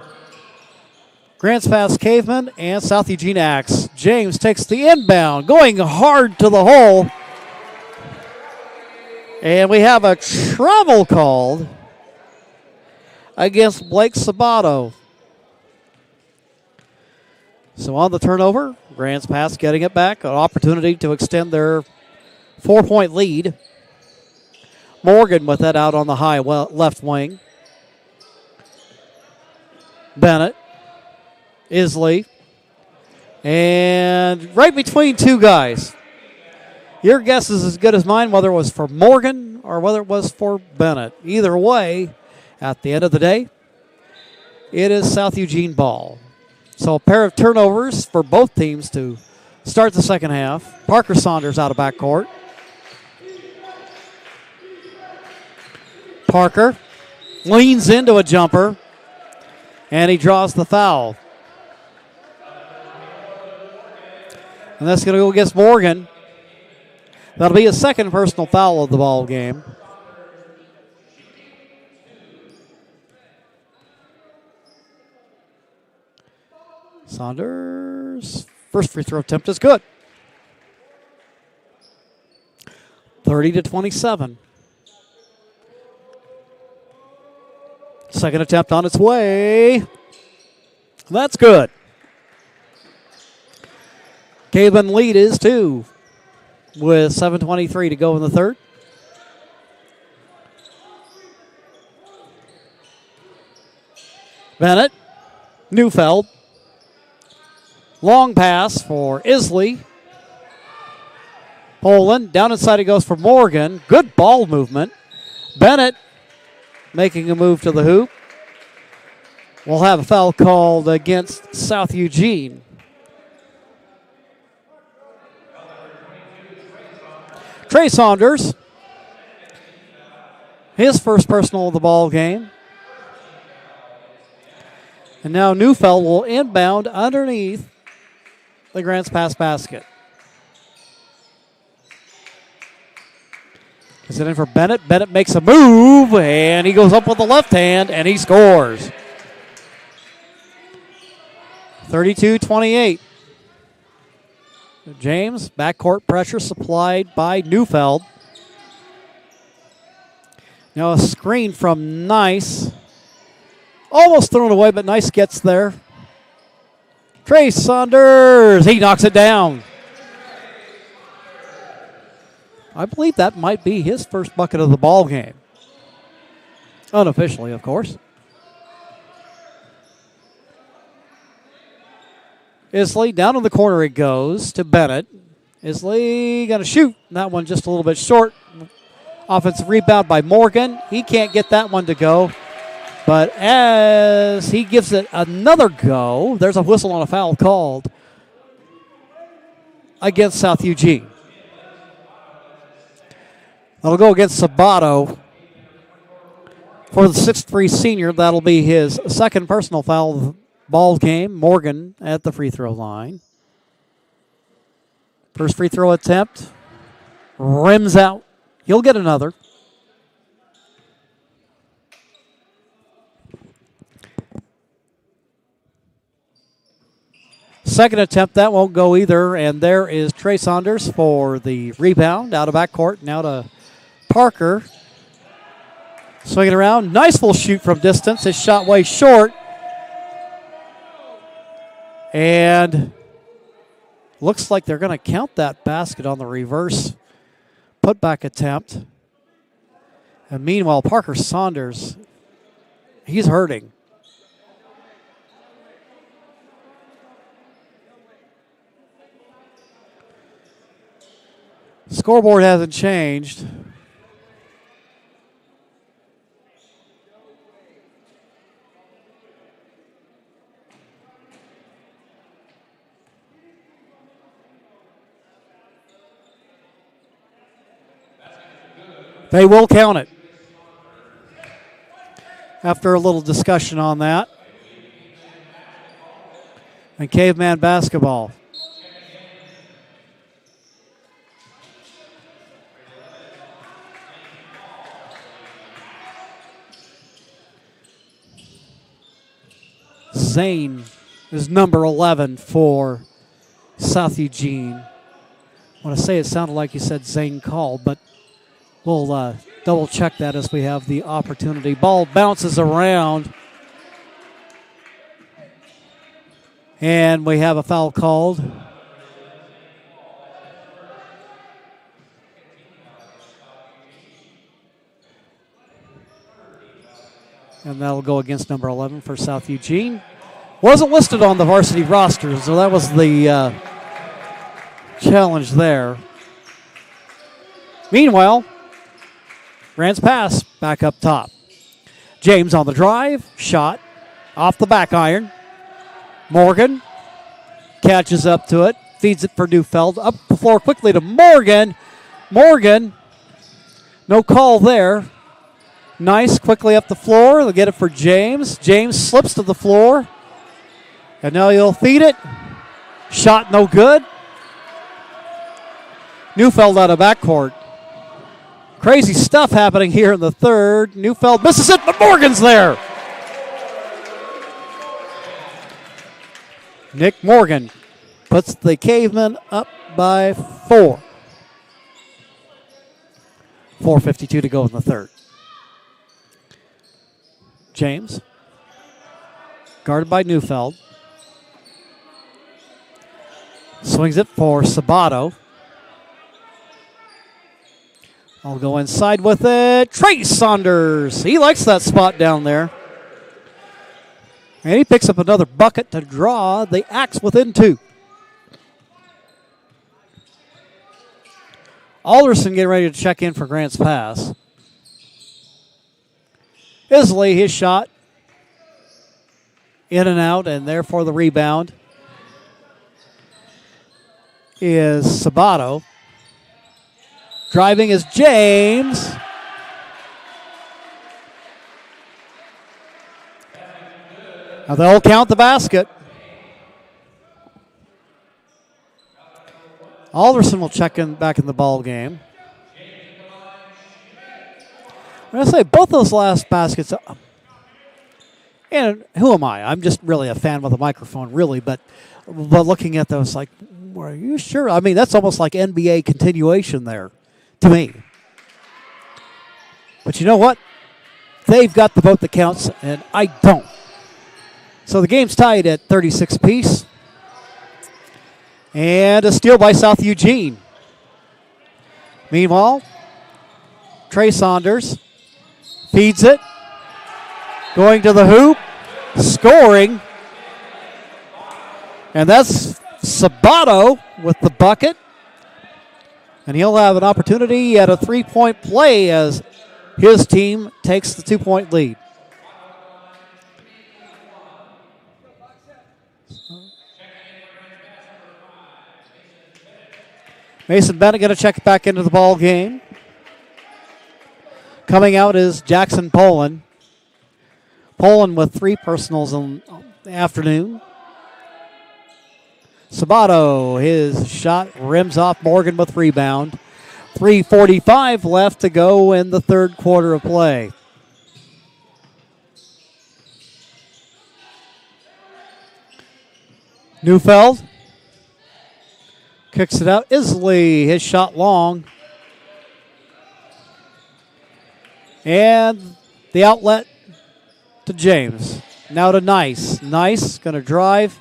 Grants Pass Cavemen and South Eugene Axe. James takes the inbound, going hard to the hole. And we have a travel called against Blake Sabato. So on the turnover, Grants Pass getting it back, an opportunity to extend their 4-point lead. Morgan with that out on the high left wing. Bennett, Isley, and right between two guys. Your guess is as good as mine whether it was for Morgan or whether it was for Bennett. Either way, at the end of the day, it is South Eugene ball. So a pair of turnovers for both teams to start the second half. Parker Saunders out of backcourt. Parker leans into a jumper. And he draws the foul. And that's going to go against Morgan. That'll be his second personal foul of the ball game. Saunders' first free throw attempt is good. 30-27. Second attempt on its way. That's good. Caveman lead is 2 with 7:23 to go in the third. Bennett, Neufeld. Long pass for Isley. Poland, down inside it goes for Morgan. Good ball movement. Bennett making a move to the hoop. We'll have a foul called against South Eugene. Trey Saunders, his first personal of the ball game. And now Neufeld will inbound underneath the Grants Pass basket. Is it in for Bennett? Bennett makes a move, and he goes up with the left hand, and he scores. 32-28. James, backcourt pressure supplied by Neufeld. Now a screen from Nice. Almost thrown away, but Nice gets there. Trey Saunders, he knocks it down. I believe that might be his first bucket of the ball game. Unofficially, of course. Isley, down in the corner it goes to Bennett. Isley going to shoot. That one just a little bit short. Offensive rebound by Morgan. He can't get that one to go. But as he gives it another go, there's a whistle on a foul called against South Eugene. That'll go against Sabato. For the 6'3" senior, that'll be his second personal foul of the ball game. Morgan at the free throw line. First free throw attempt. Rims out. He'll get another. Second attempt, that won't go either. And there is Trey Saunders for the rebound. Out of backcourt, now to Parker. Swinging around. Nice full shoot from distance. His shot way short. And looks like they're going to count that basket on the reverse putback attempt. And meanwhile, Parker Saunders, he's hurting. Scoreboard hasn't changed. They will count it. After a little discussion on that. And Caveman basketball. Zane is number 11 for South Eugene. I want to say it sounded like you said Zane Call, but we'll double check that as we have the opportunity. Ball bounces around. And we have a foul called. And that'll go against number 11 for South Eugene. Wasn't listed on the varsity roster, so that was the challenge there. Meanwhile, Grants Pass back up top. James on the drive, shot off the back iron. Morgan catches up to it, feeds it for Neufeld. Up the floor quickly to Morgan. Morgan, no call there. Nice, quickly up the floor. They'll get it for James. James slips to the floor. And now he'll feed it. Shot no good. Neufeld out of backcourt. Crazy stuff happening here in the third. Neufeld misses it, but Morgan's there. Nick Morgan puts the Cavemen up by 4. 4:52 to go in the third. James, guarded by Neufeld. Swings it for Sabato. I'll go inside with it. Trey Saunders. He likes that spot down there. And he picks up another bucket to draw the Axe within 2. Alderson getting ready to check in for Grants Pass. Isley, his shot. In and out, and therefore the rebound is Sabato. Driving is James. Now they'll count the basket. Alderson will check in back in the ball game. I'm going to say both those last baskets, and who am I? I'm just really a fan with a microphone, really, but looking at those, like, are you sure? I mean, that's almost like NBA continuation there to me. But you know what? They've got the vote that counts, and I don't. So the game's tied at 36 apiece. And a steal by South Eugene. Meanwhile, Trey Saunders feeds it. Going to the hoop. Scoring. And that's Sabato with the bucket. And he'll have an opportunity at a three-point play as his team takes the 2-point lead. Mason Bennett going to check back into the ball game. Coming out is Jackson Poland. Poland with 3 personals in the afternoon. Sabato, his shot rims off Morgan with rebound. 3:45 left to go in the third quarter of play. Neufeld kicks it out. Isley, his shot long. And the outlet to James. Now to Nice. Nice going to drive.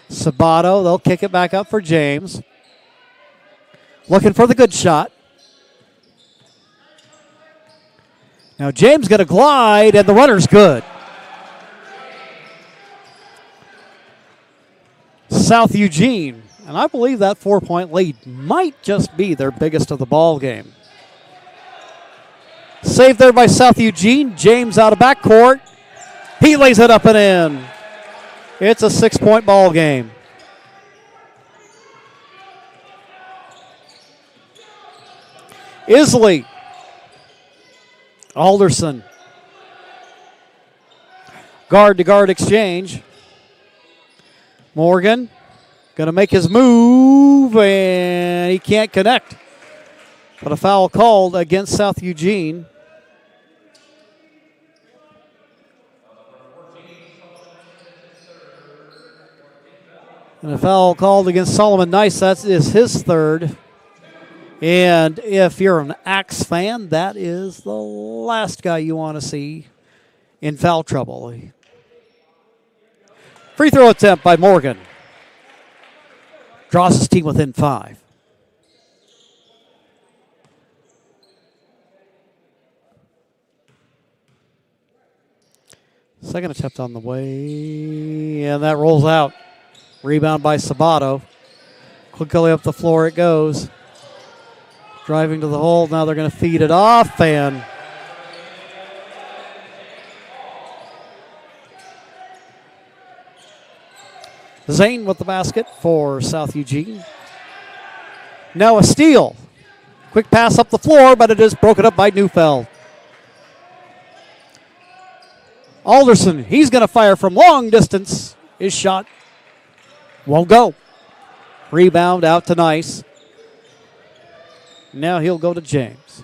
Sabato, they'll kick it back up for James. Looking for the good shot. Now James going to glide, and the runner's good. South Eugene, and I believe that 4-point lead might just be their biggest of the ball game. Saved there by South Eugene. James out of backcourt. He lays it up and in. It's a 6-point ball game. Isley. Alderson. Guard-to-guard exchange. Morgan going to make his move, and he can't connect. But a foul called against South Eugene. And a foul called against Solomon Nice. That is his third. And if you're an Axe fan, that is the last guy you want to see in foul trouble. Free throw attempt by Morgan. Draws his team within 5. Second attempt on the way, and that rolls out. Rebound by Sabato. Quickly up the floor it goes. Driving to the hole. Now they're going to feed it off, and Zane with the basket for South Eugene. Now a steal. Quick pass up the floor, but it is broken up by Neufeld. Alderson, he's going to fire from long distance. His shot won't go. Rebound out to Nice. Now he'll go to James.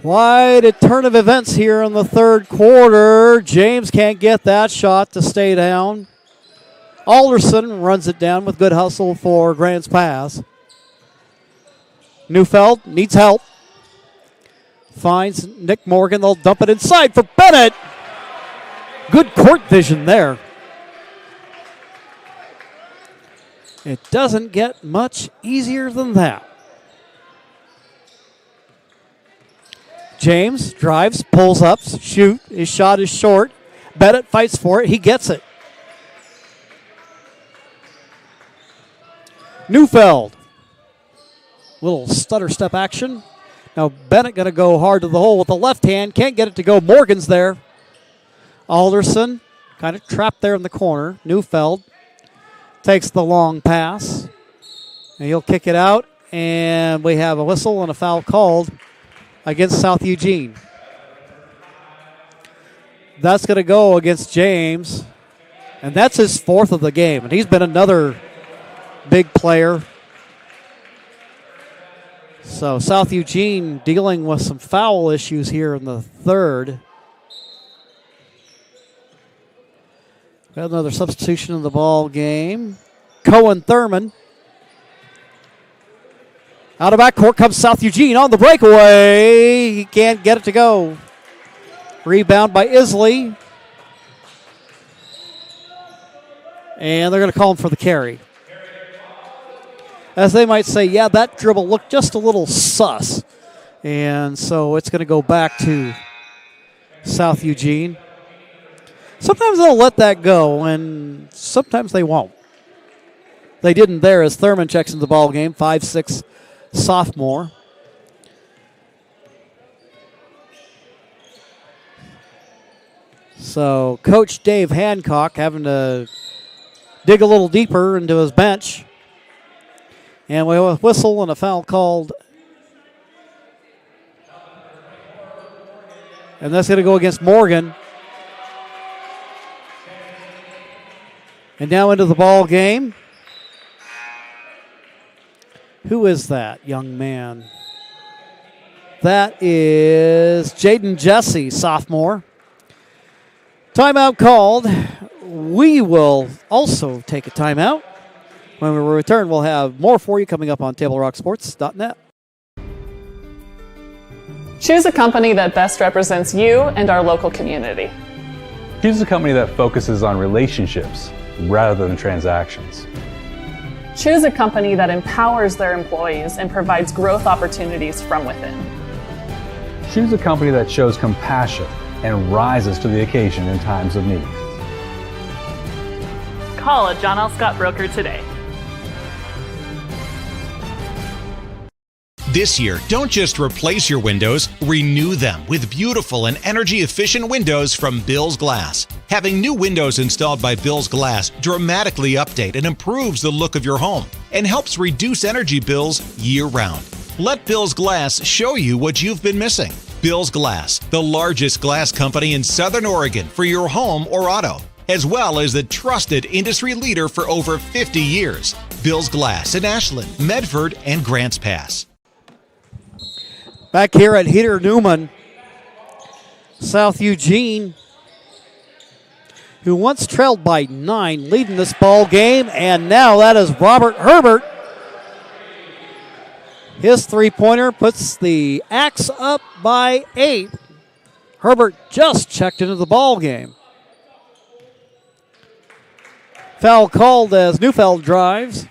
Quite a turn of events here in the third quarter. James can't get that shot to stay down. Alderson runs it down with good hustle for Grants Pass. Neufeld needs help. Finds Nick Morgan. They'll dump it inside for Bennett. Good court vision there. It doesn't get much easier than that. James drives, pulls up, shoot. His shot is short. Bennett fights for it. He gets it. Neufeld. Little stutter step action. Now Bennett going to go hard to the hole with the left hand. Can't get it to go. Morgan's there. Alderson kind of trapped there in the corner. Neufeld takes the long pass. And he'll kick it out. And we have a whistle and a foul called against South Eugene. That's going to go against James. And that's his fourth of the game. And he's been another big player. So South Eugene dealing with some foul issues here in the third. Got another substitution in the ball game. Cohen Thurman. Out of backcourt comes South Eugene on the breakaway. He can't get it to go. Rebound by Isley. And they're going to call him for the carry. As they might say, yeah, that dribble looked just a little sus. And so it's going to go back to South Eugene. Sometimes they'll let that go, and sometimes they won't. They didn't there as Thurman checks into the ball game, 5'6" sophomore. So Coach Dave Hancock having to dig a little deeper into his bench. And we have a whistle and a foul called. And that's going to go against Morgan. And now into the ball game. Who is that young man? That is Jaden Jesse, sophomore. Timeout called. We will also take a timeout. When we return, we'll have more for you coming up on TableRockSports.net. Choose a company that best represents you and our local community. Choose a company that focuses on relationships rather than transactions. Choose a company that empowers their employees and provides growth opportunities from within. Choose a company that shows compassion and rises to the occasion in times of need. Call a John L. Scott broker today. This year, don't just replace your windows, renew them with beautiful and energy-efficient windows from Bill's Glass. Having new windows installed by Bill's Glass dramatically update and improves the look of your home and helps reduce energy bills year-round. Let Bill's Glass show you what you've been missing. Bill's Glass, the largest glass company in Southern Oregon for your home or auto, as well as the trusted industry leader for over 50 years. Bill's Glass in Ashland, Medford, and Grants Pass. Back here at Heater Newman, South Eugene, who once trailed by 9, leading this ball game, and now that is Robert Herbert. His three-pointer puts the Axe up by 8. Herbert just checked into the ball game. Foul called as Neufeld drives.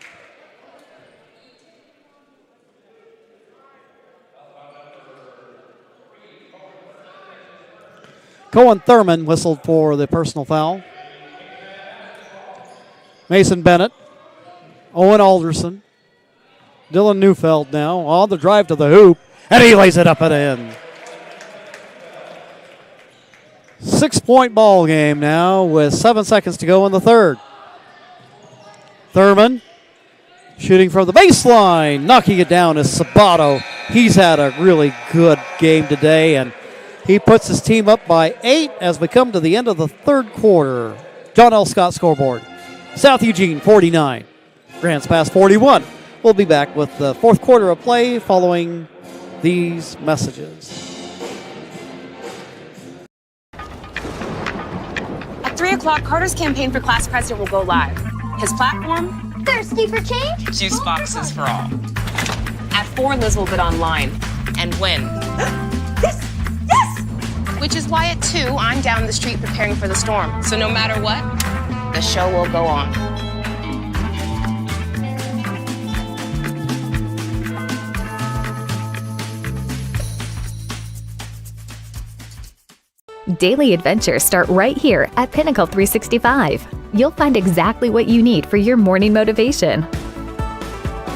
Cohen Thurman whistled for the personal foul. Mason Bennett. Owen Alderson. Dylan Neufeld now on the drive to the hoop, and he lays it up and in. 6-point ball game now with 7 seconds to go in the third. Thurman shooting from the baseline, knocking it down is Sabato. He's had a really good game today, and He puts his team up by 8 as we come to the end of the third quarter. John L. Scott scoreboard. South Eugene 49, Grants Pass 41. We'll be back with the fourth quarter of play following these messages. At 3 o'clock, Carter's campaign for class president will go live. His platform? Thirsty for change? Juice boxes for all. At 4, Liz will bid online and win. Yes! Yes! Which is why at 2, I'm down the street preparing for the storm. So no matter what, the show will go on. Daily adventures start right here at Pinnacle 365. You'll find exactly what you need for your morning motivation.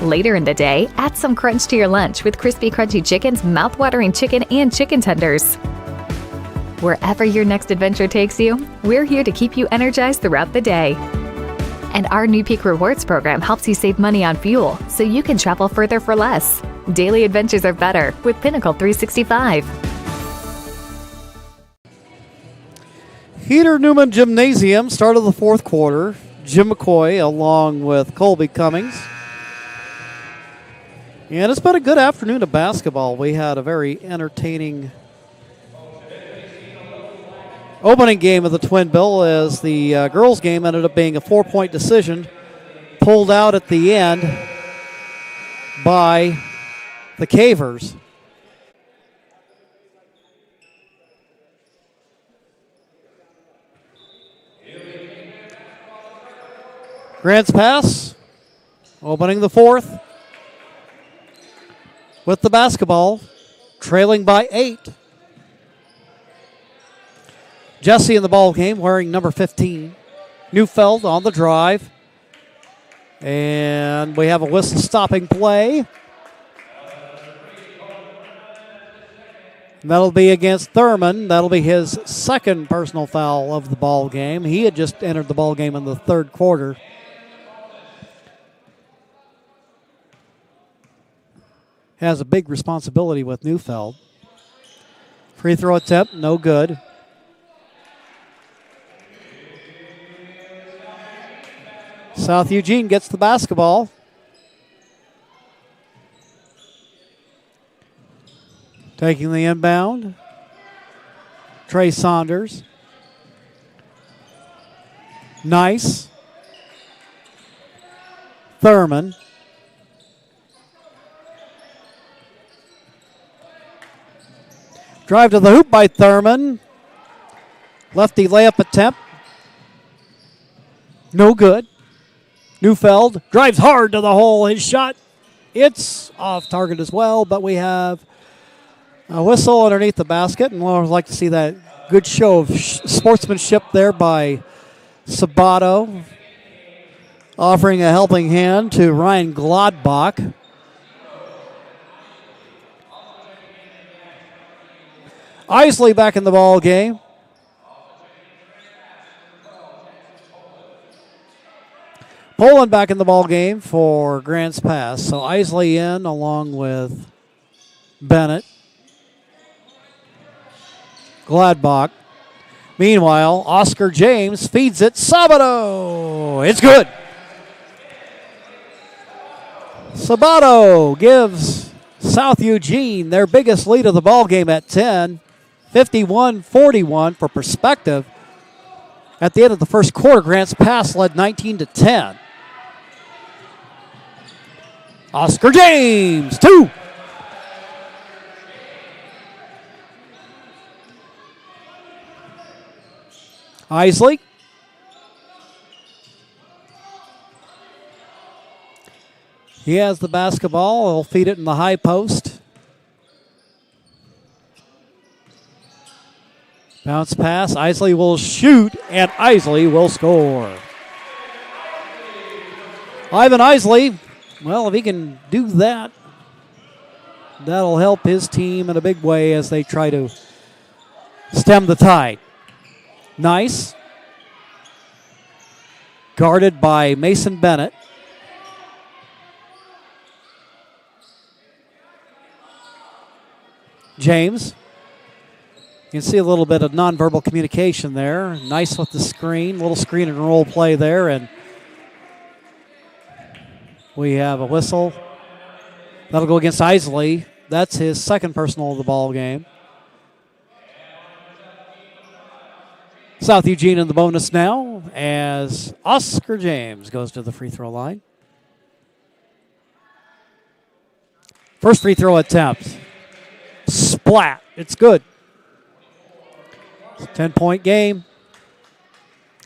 Later in the day, add some crunch to your lunch with crispy, crunchy chickens, mouth-watering chicken, and chicken tenders. Wherever your next adventure takes you, we're here to keep you energized throughout the day. And our new Peak Rewards program helps you save money on fuel so you can travel further for less. Daily adventures are better with Pinnacle 365. Heater Newman Gymnasium, start of the fourth quarter. Jim McCoy along with Colby Cummings. And it's been a good afternoon of basketball. We had a very entertaining opening game of the Twin Bill as the girls' game ended up being a 4-point decision pulled out at the end by the Cavers. Grants Pass, opening the fourth with the basketball, trailing by 8. Jesse in the ball game wearing number 15. Neufeld on the drive. And we have a whistle stopping play. That'll be against Thurman. That'll be his second personal foul of the ball game. He had just entered the ball game in the third quarter. Has a big responsibility with Neufeld. Free throw attempt, no good. South Eugene gets the basketball. Taking the inbound. Trey Saunders. Nice. Thurman. Drive to the hoop by Thurman. Lefty layup attempt. No good. Neufeld drives hard to the hole. His shot, it's off target as well, but we have a whistle underneath the basket, and we'll like to see that good show of sportsmanship there by Sabato, offering a helping hand to Ryan Gladbach. Isley back in the ball game. Poland back in the ball game for Grants Pass. So Isley in along with Bennett. Gladbach. Meanwhile, Oscar James feeds it. Sabato. It's good. Sabato gives South Eugene their biggest lead of the ball game at 10. 51-41 for perspective. At the end of the first quarter, Grants Pass led 19-10. Oscar James, 2. Isley. He has the basketball. He'll feed it in the high post. Bounce pass. Isley will shoot, and Isley will score. Ivan Isley, well, if he can do that, that'll help his team in a big way as they try to stem the tide. Nice. Guarded by Mason Bennett. James. can see a little bit of nonverbal communication there. Nice with the screen, little screen and roll play there, and we have a whistle. That'll go against Isley. That's his second personal of the ball game. South Eugene in the bonus now as Oscar James goes to the free throw line. First free throw attempt. Splat. It's good. It's a 10-point game.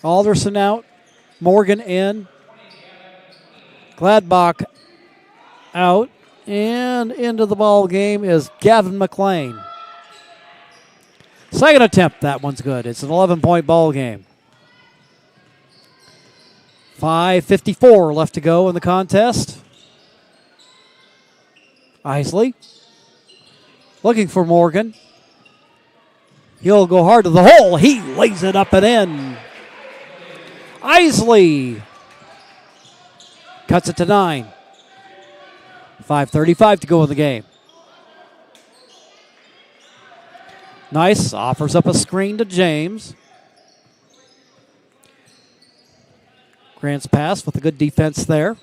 Alderson out. Morgan in. Gladbach out. And into the ball game is Gavin McLean. Second attempt, that one's good. It's an 11-point ball game. 5:54 left to go in the contest. Isley looking for Morgan. He'll go hard to the hole. He lays it up and in. Isley cuts it to 9. 5:35 to go in the game. Nice. Offers up a screen to James. Grant's pass with a good defense there.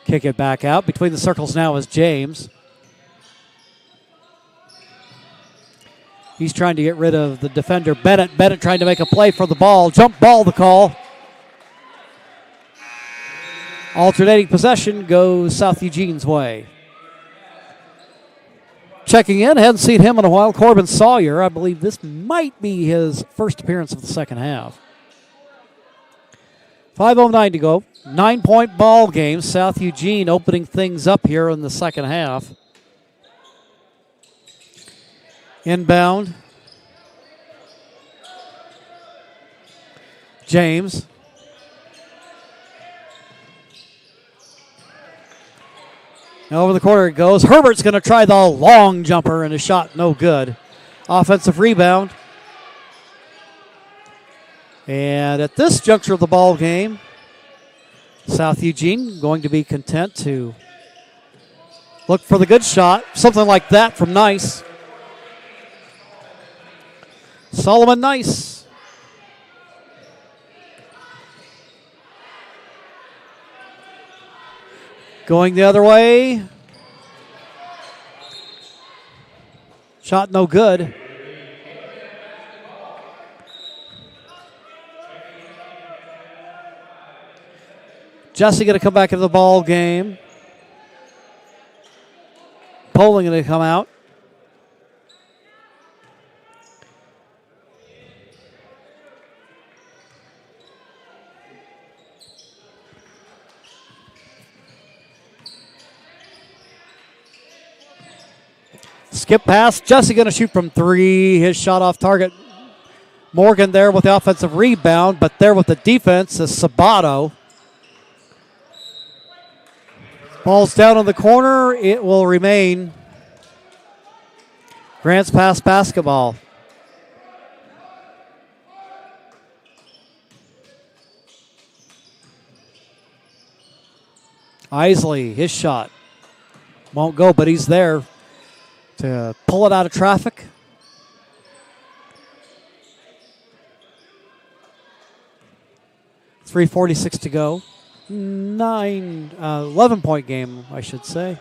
Kick it back out. Between the circles now is James. He's trying to get rid of the defender, Bennett. Bennett trying to make a play for the ball. Jump ball, the call. Alternating possession goes South Eugene's way. Checking in, hadn't seen him in a while, Corbin Sawyer. I believe this might be his first appearance of the second half. 5:09 to go. 9-point ball game. South Eugene opening things up here in the second half. Inbound. James. Over the corner it goes. Herbert's going to try the long jumper, and a shot no good. Offensive rebound. And at this juncture of the ball game, South Eugene going to be content to look for the good shot. Something like that from Nice. Solomon Nice. Going the other way. Shot no good. Jesse going to come back into the ball game. Poling going to come out. Skip pass. Jesse going to shoot from 3. His shot off target. Morgan there with the offensive rebound, but there with the defense is Sabato. Ball's down in the corner. It will remain Grants Pass basketball. Isley, his shot. Won't go, but he's there to pull it out of traffic. .346 to go. 11-point game, I should say.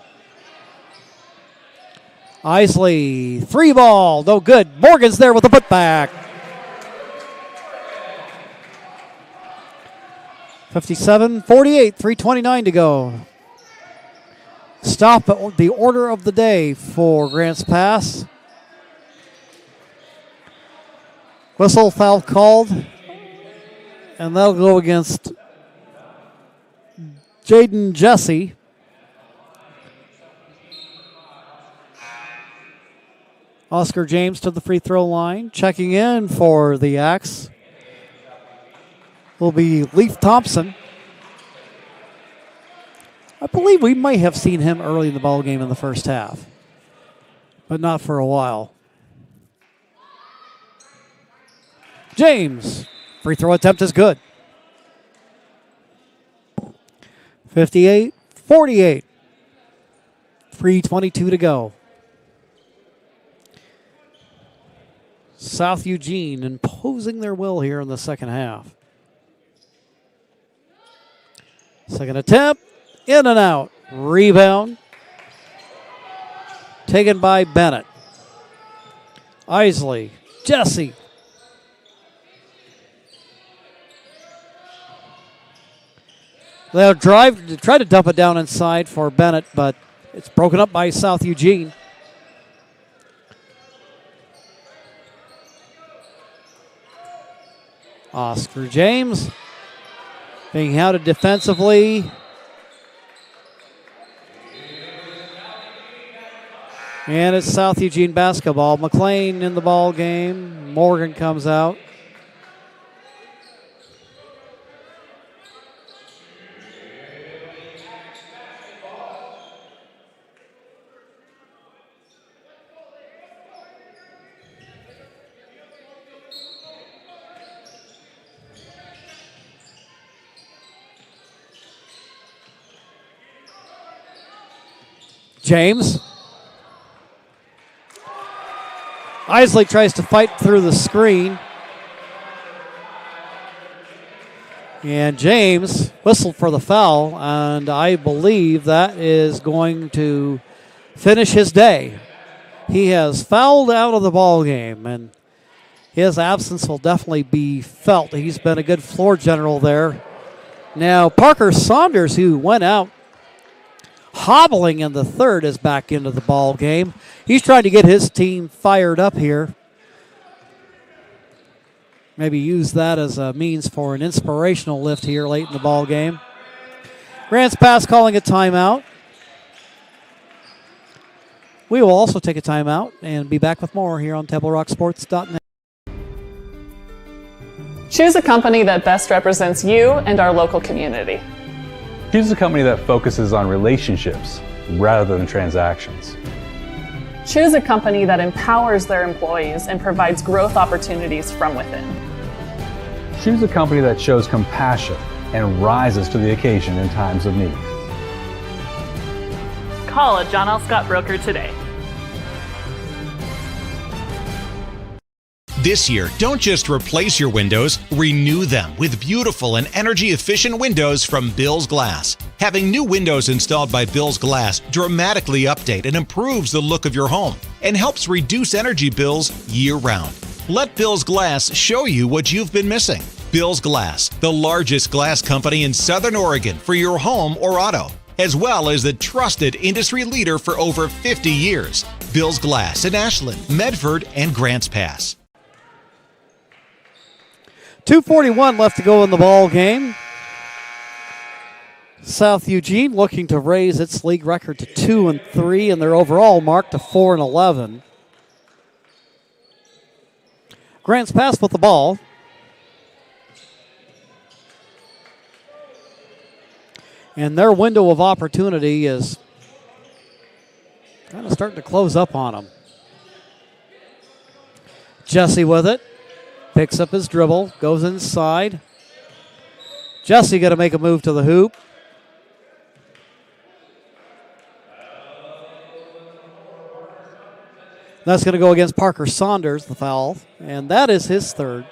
Isley, 3 ball, no good. Morgan's there with a putback. 57-48, 3:29 to go. Stop at the order of the day for Grants Pass. Whistle, foul called. And that'll go against Jaden Jesse. Oscar James to the free throw line. Checking in for the Axe will be Leif Thompson. I believe we might have seen him early in the ball game in the first half, but not for a while. James, free throw attempt is good. 58-48. 3:22 to go. South Eugene imposing their will here in the second half. Second attempt, in and out. Rebound, taken by Bennett. Isley, Jesse. They'll drive to try to dump it down inside for Bennett, but it's broken up by South Eugene. Oscar James being hounded defensively. And it's South Eugene basketball. McLean in the ball game. Morgan comes out. James. Isley tries to fight through the screen. And James whistled for the foul, and I believe that is going to finish his day. He has fouled out of the ball game, and his absence will definitely be felt. He's been a good floor general there. Now, Parker Saunders, who went out hobbling in the third, is back into the ball game. He's trying to get his team fired up here. Maybe use that as a means for an inspirational lift here late in the ball game. Grants Pass calling a timeout. We will also take a timeout and be back with more here on TableRockSports.net. Choose a company that best represents you and our local community. Choose a company that focuses on relationships rather than transactions. Choose a company that empowers their employees and provides growth opportunities from within. Choose a company that shows compassion and rises to the occasion in times of need. Call a John L. Scott broker today. This year, don't just replace your windows, renew them with beautiful and energy-efficient windows from Bill's Glass. Having new windows installed by Bill's Glass dramatically update and improves the look of your home and helps reduce energy bills year-round. Let Bill's Glass show you what you've been missing. Bill's Glass, the largest glass company in Southern Oregon for your home or auto, as well as the trusted industry leader for over 50 years. Bill's Glass in Ashland, Medford, and Grants Pass. 2:41 left to go in the ball game. South Eugene looking to raise its league record to 2-3 and their overall mark to 4-11. Grants Pass with the ball. And their window of opportunity is kind of starting to close up on them. Jesse with it. Picks up his dribble, goes inside. Jesse got to make a move to the hoop. That's going to go against Parker Saunders, the foul, and that is his third.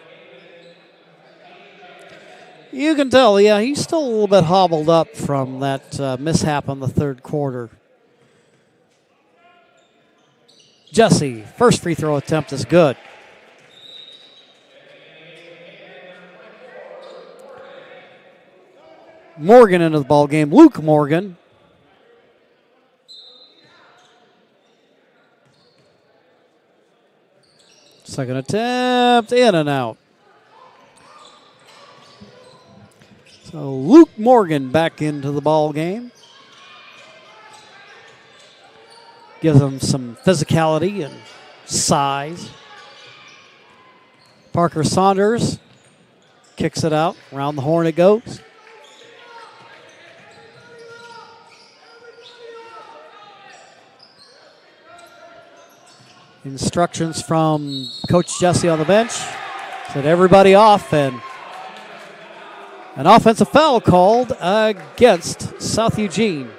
You can tell, yeah, he's still a little bit hobbled up from that mishap in the third quarter. Jesse, first free throw attempt is good. Morgan into the ball game. Luke Morgan. Second attempt, in and out. So Luke Morgan back into the ball game. Gives him some physicality and size. Parker Saunders kicks it out. Around the horn it goes. Instructions from Coach Jesse on the bench. Said everybody off, and an offensive foul called against South Eugene.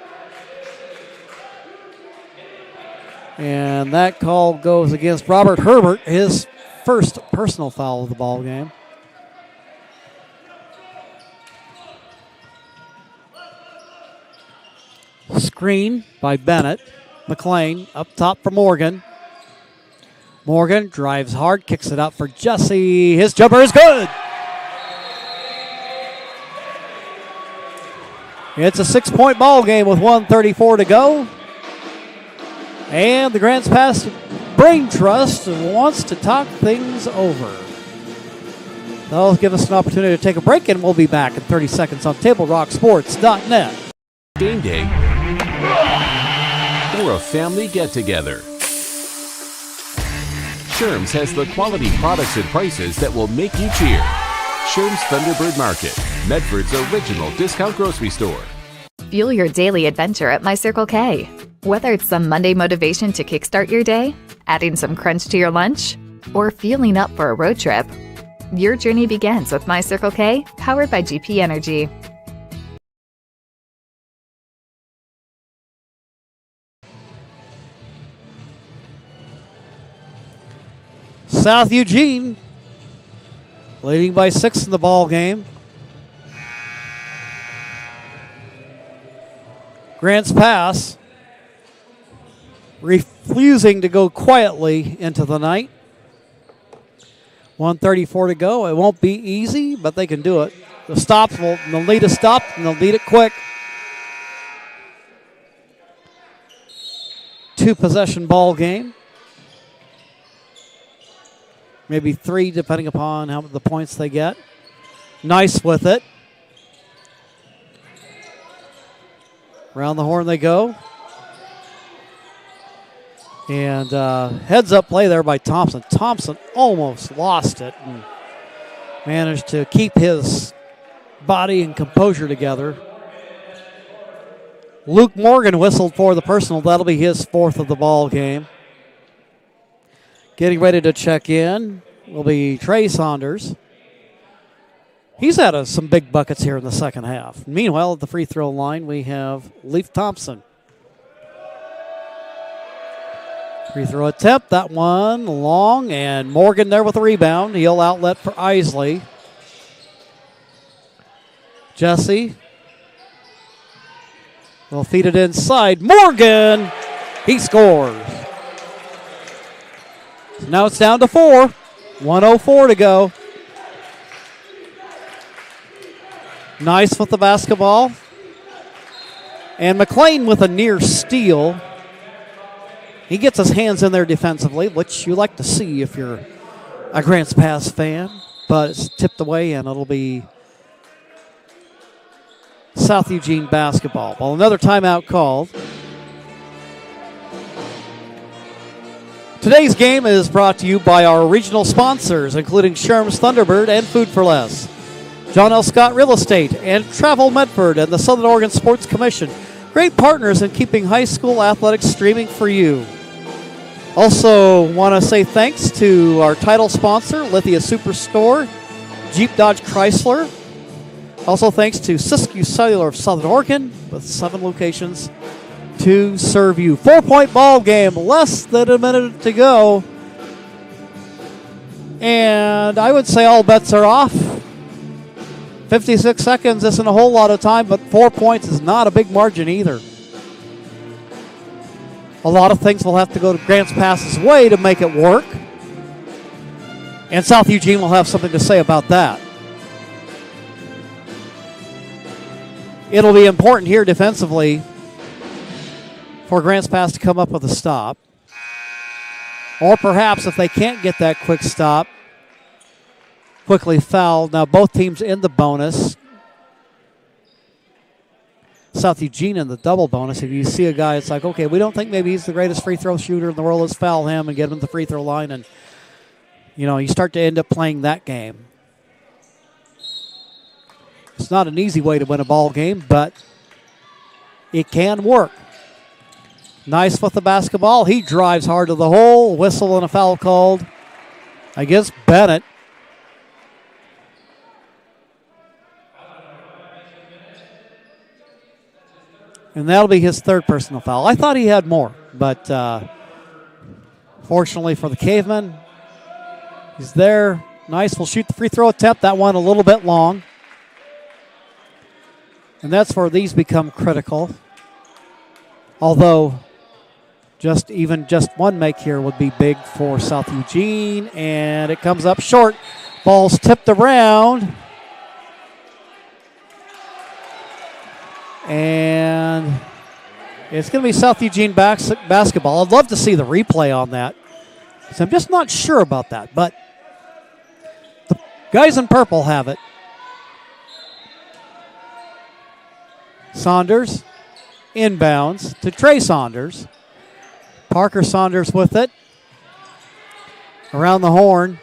And that call goes against Robert Herbert, his first personal foul of the ball game. Screen by Bennett. McLean up top for Morgan. Morgan drives hard, kicks it out for Jesse. His jumper is good. It's a 6-point ball game with 1:34 to go. And the Grants Pass Brain Trust wants to talk things over. That'll give us an opportunity to take a break, and we'll be back in 30 seconds on TableRockSports.net. Game day or a family get-together. Sherm's has the quality products and prices that will make you cheer. Sherm's Thunderbird Market, Medford's original discount grocery store. Fuel your daily adventure at My Circle K. Whether it's some Monday motivation to kickstart your day, adding some crunch to your lunch, or fueling up for a road trip, your journey begins with My Circle K, powered by GP Energy. South Eugene leading by 6 in the ball game. Grants Pass refusing to go quietly into the night. 1:34 to go. It won't be easy, but they can do it. They'll need a stop, and they'll need it quick. 2-possession ball game. Maybe 3, depending upon how the points they get. Nice with it. Around the horn they go. And heads-up play there by Thompson. Thompson almost lost it and managed to keep his body and composure together. Luke Morgan whistled for the personal. That'll be his 4th of the ball game. Getting ready to check in will be Trey Saunders. He's had some big buckets here in the second half. Meanwhile, at the free throw line, we have Leif Thompson. Free throw attempt, that one long, and Morgan there with the rebound. He'll outlet for Isley. Jesse will feed it inside. Morgan, he scores. So now it's down to 4. 1:04 to go. Nice with the basketball. And McLean with a near steal. He gets his hands in there defensively, which you like to see if you're a Grants Pass fan. But it's tipped away, and it'll be South Eugene basketball. Well, another timeout called. Today's game is brought to you by our regional sponsors, including Sherm's Thunderbird and Food for Less, John L. Scott Real Estate, and Travel Medford and the Southern Oregon Sports Commission. Great partners in keeping high school athletics streaming for you. Also want to say thanks to our title sponsor, Lithia Superstore, Jeep Dodge Chrysler. Also thanks to Siskiyou Cellular of Southern Oregon with 7 locations to serve you. 4-point ball game, less than a minute to go. And I would say all bets are off. 56 seconds isn't a whole lot of time, but 4 points is not a big margin either. A lot of things will have to go to Grants Pass's way to make it work. And South Eugene will have something to say about that. It'll be important here defensively for Grants Pass to come up with a stop. Or perhaps if they can't get that quick stop, quickly fouled. Now both teams in the bonus. South Eugene in the double bonus. If you see a guy, it's like, okay, we don't think maybe he's the greatest free throw shooter in the world. Let's foul him and get him to the free throw line. And, you start to end up playing that game. It's not an easy way to win a ball game, but it can work. Nice with the basketball. He drives hard to the hole. Whistle and a foul called against Bennett. And that'll be his 3rd personal foul. I thought he had more, but fortunately for the Cavemen, He's there. Nice. Will shoot the free throw attempt. That one a little bit long. And that's where these become critical. Although just one make here would be big for South Eugene. And it comes up short. Ball's tipped around. And it's going to be South Eugene basketball. I'd love to see the replay on that. So I'm just not sure about that. But the guys in purple have it. Saunders inbounds to Trey Saunders. Parker Saunders with it. Around the horn.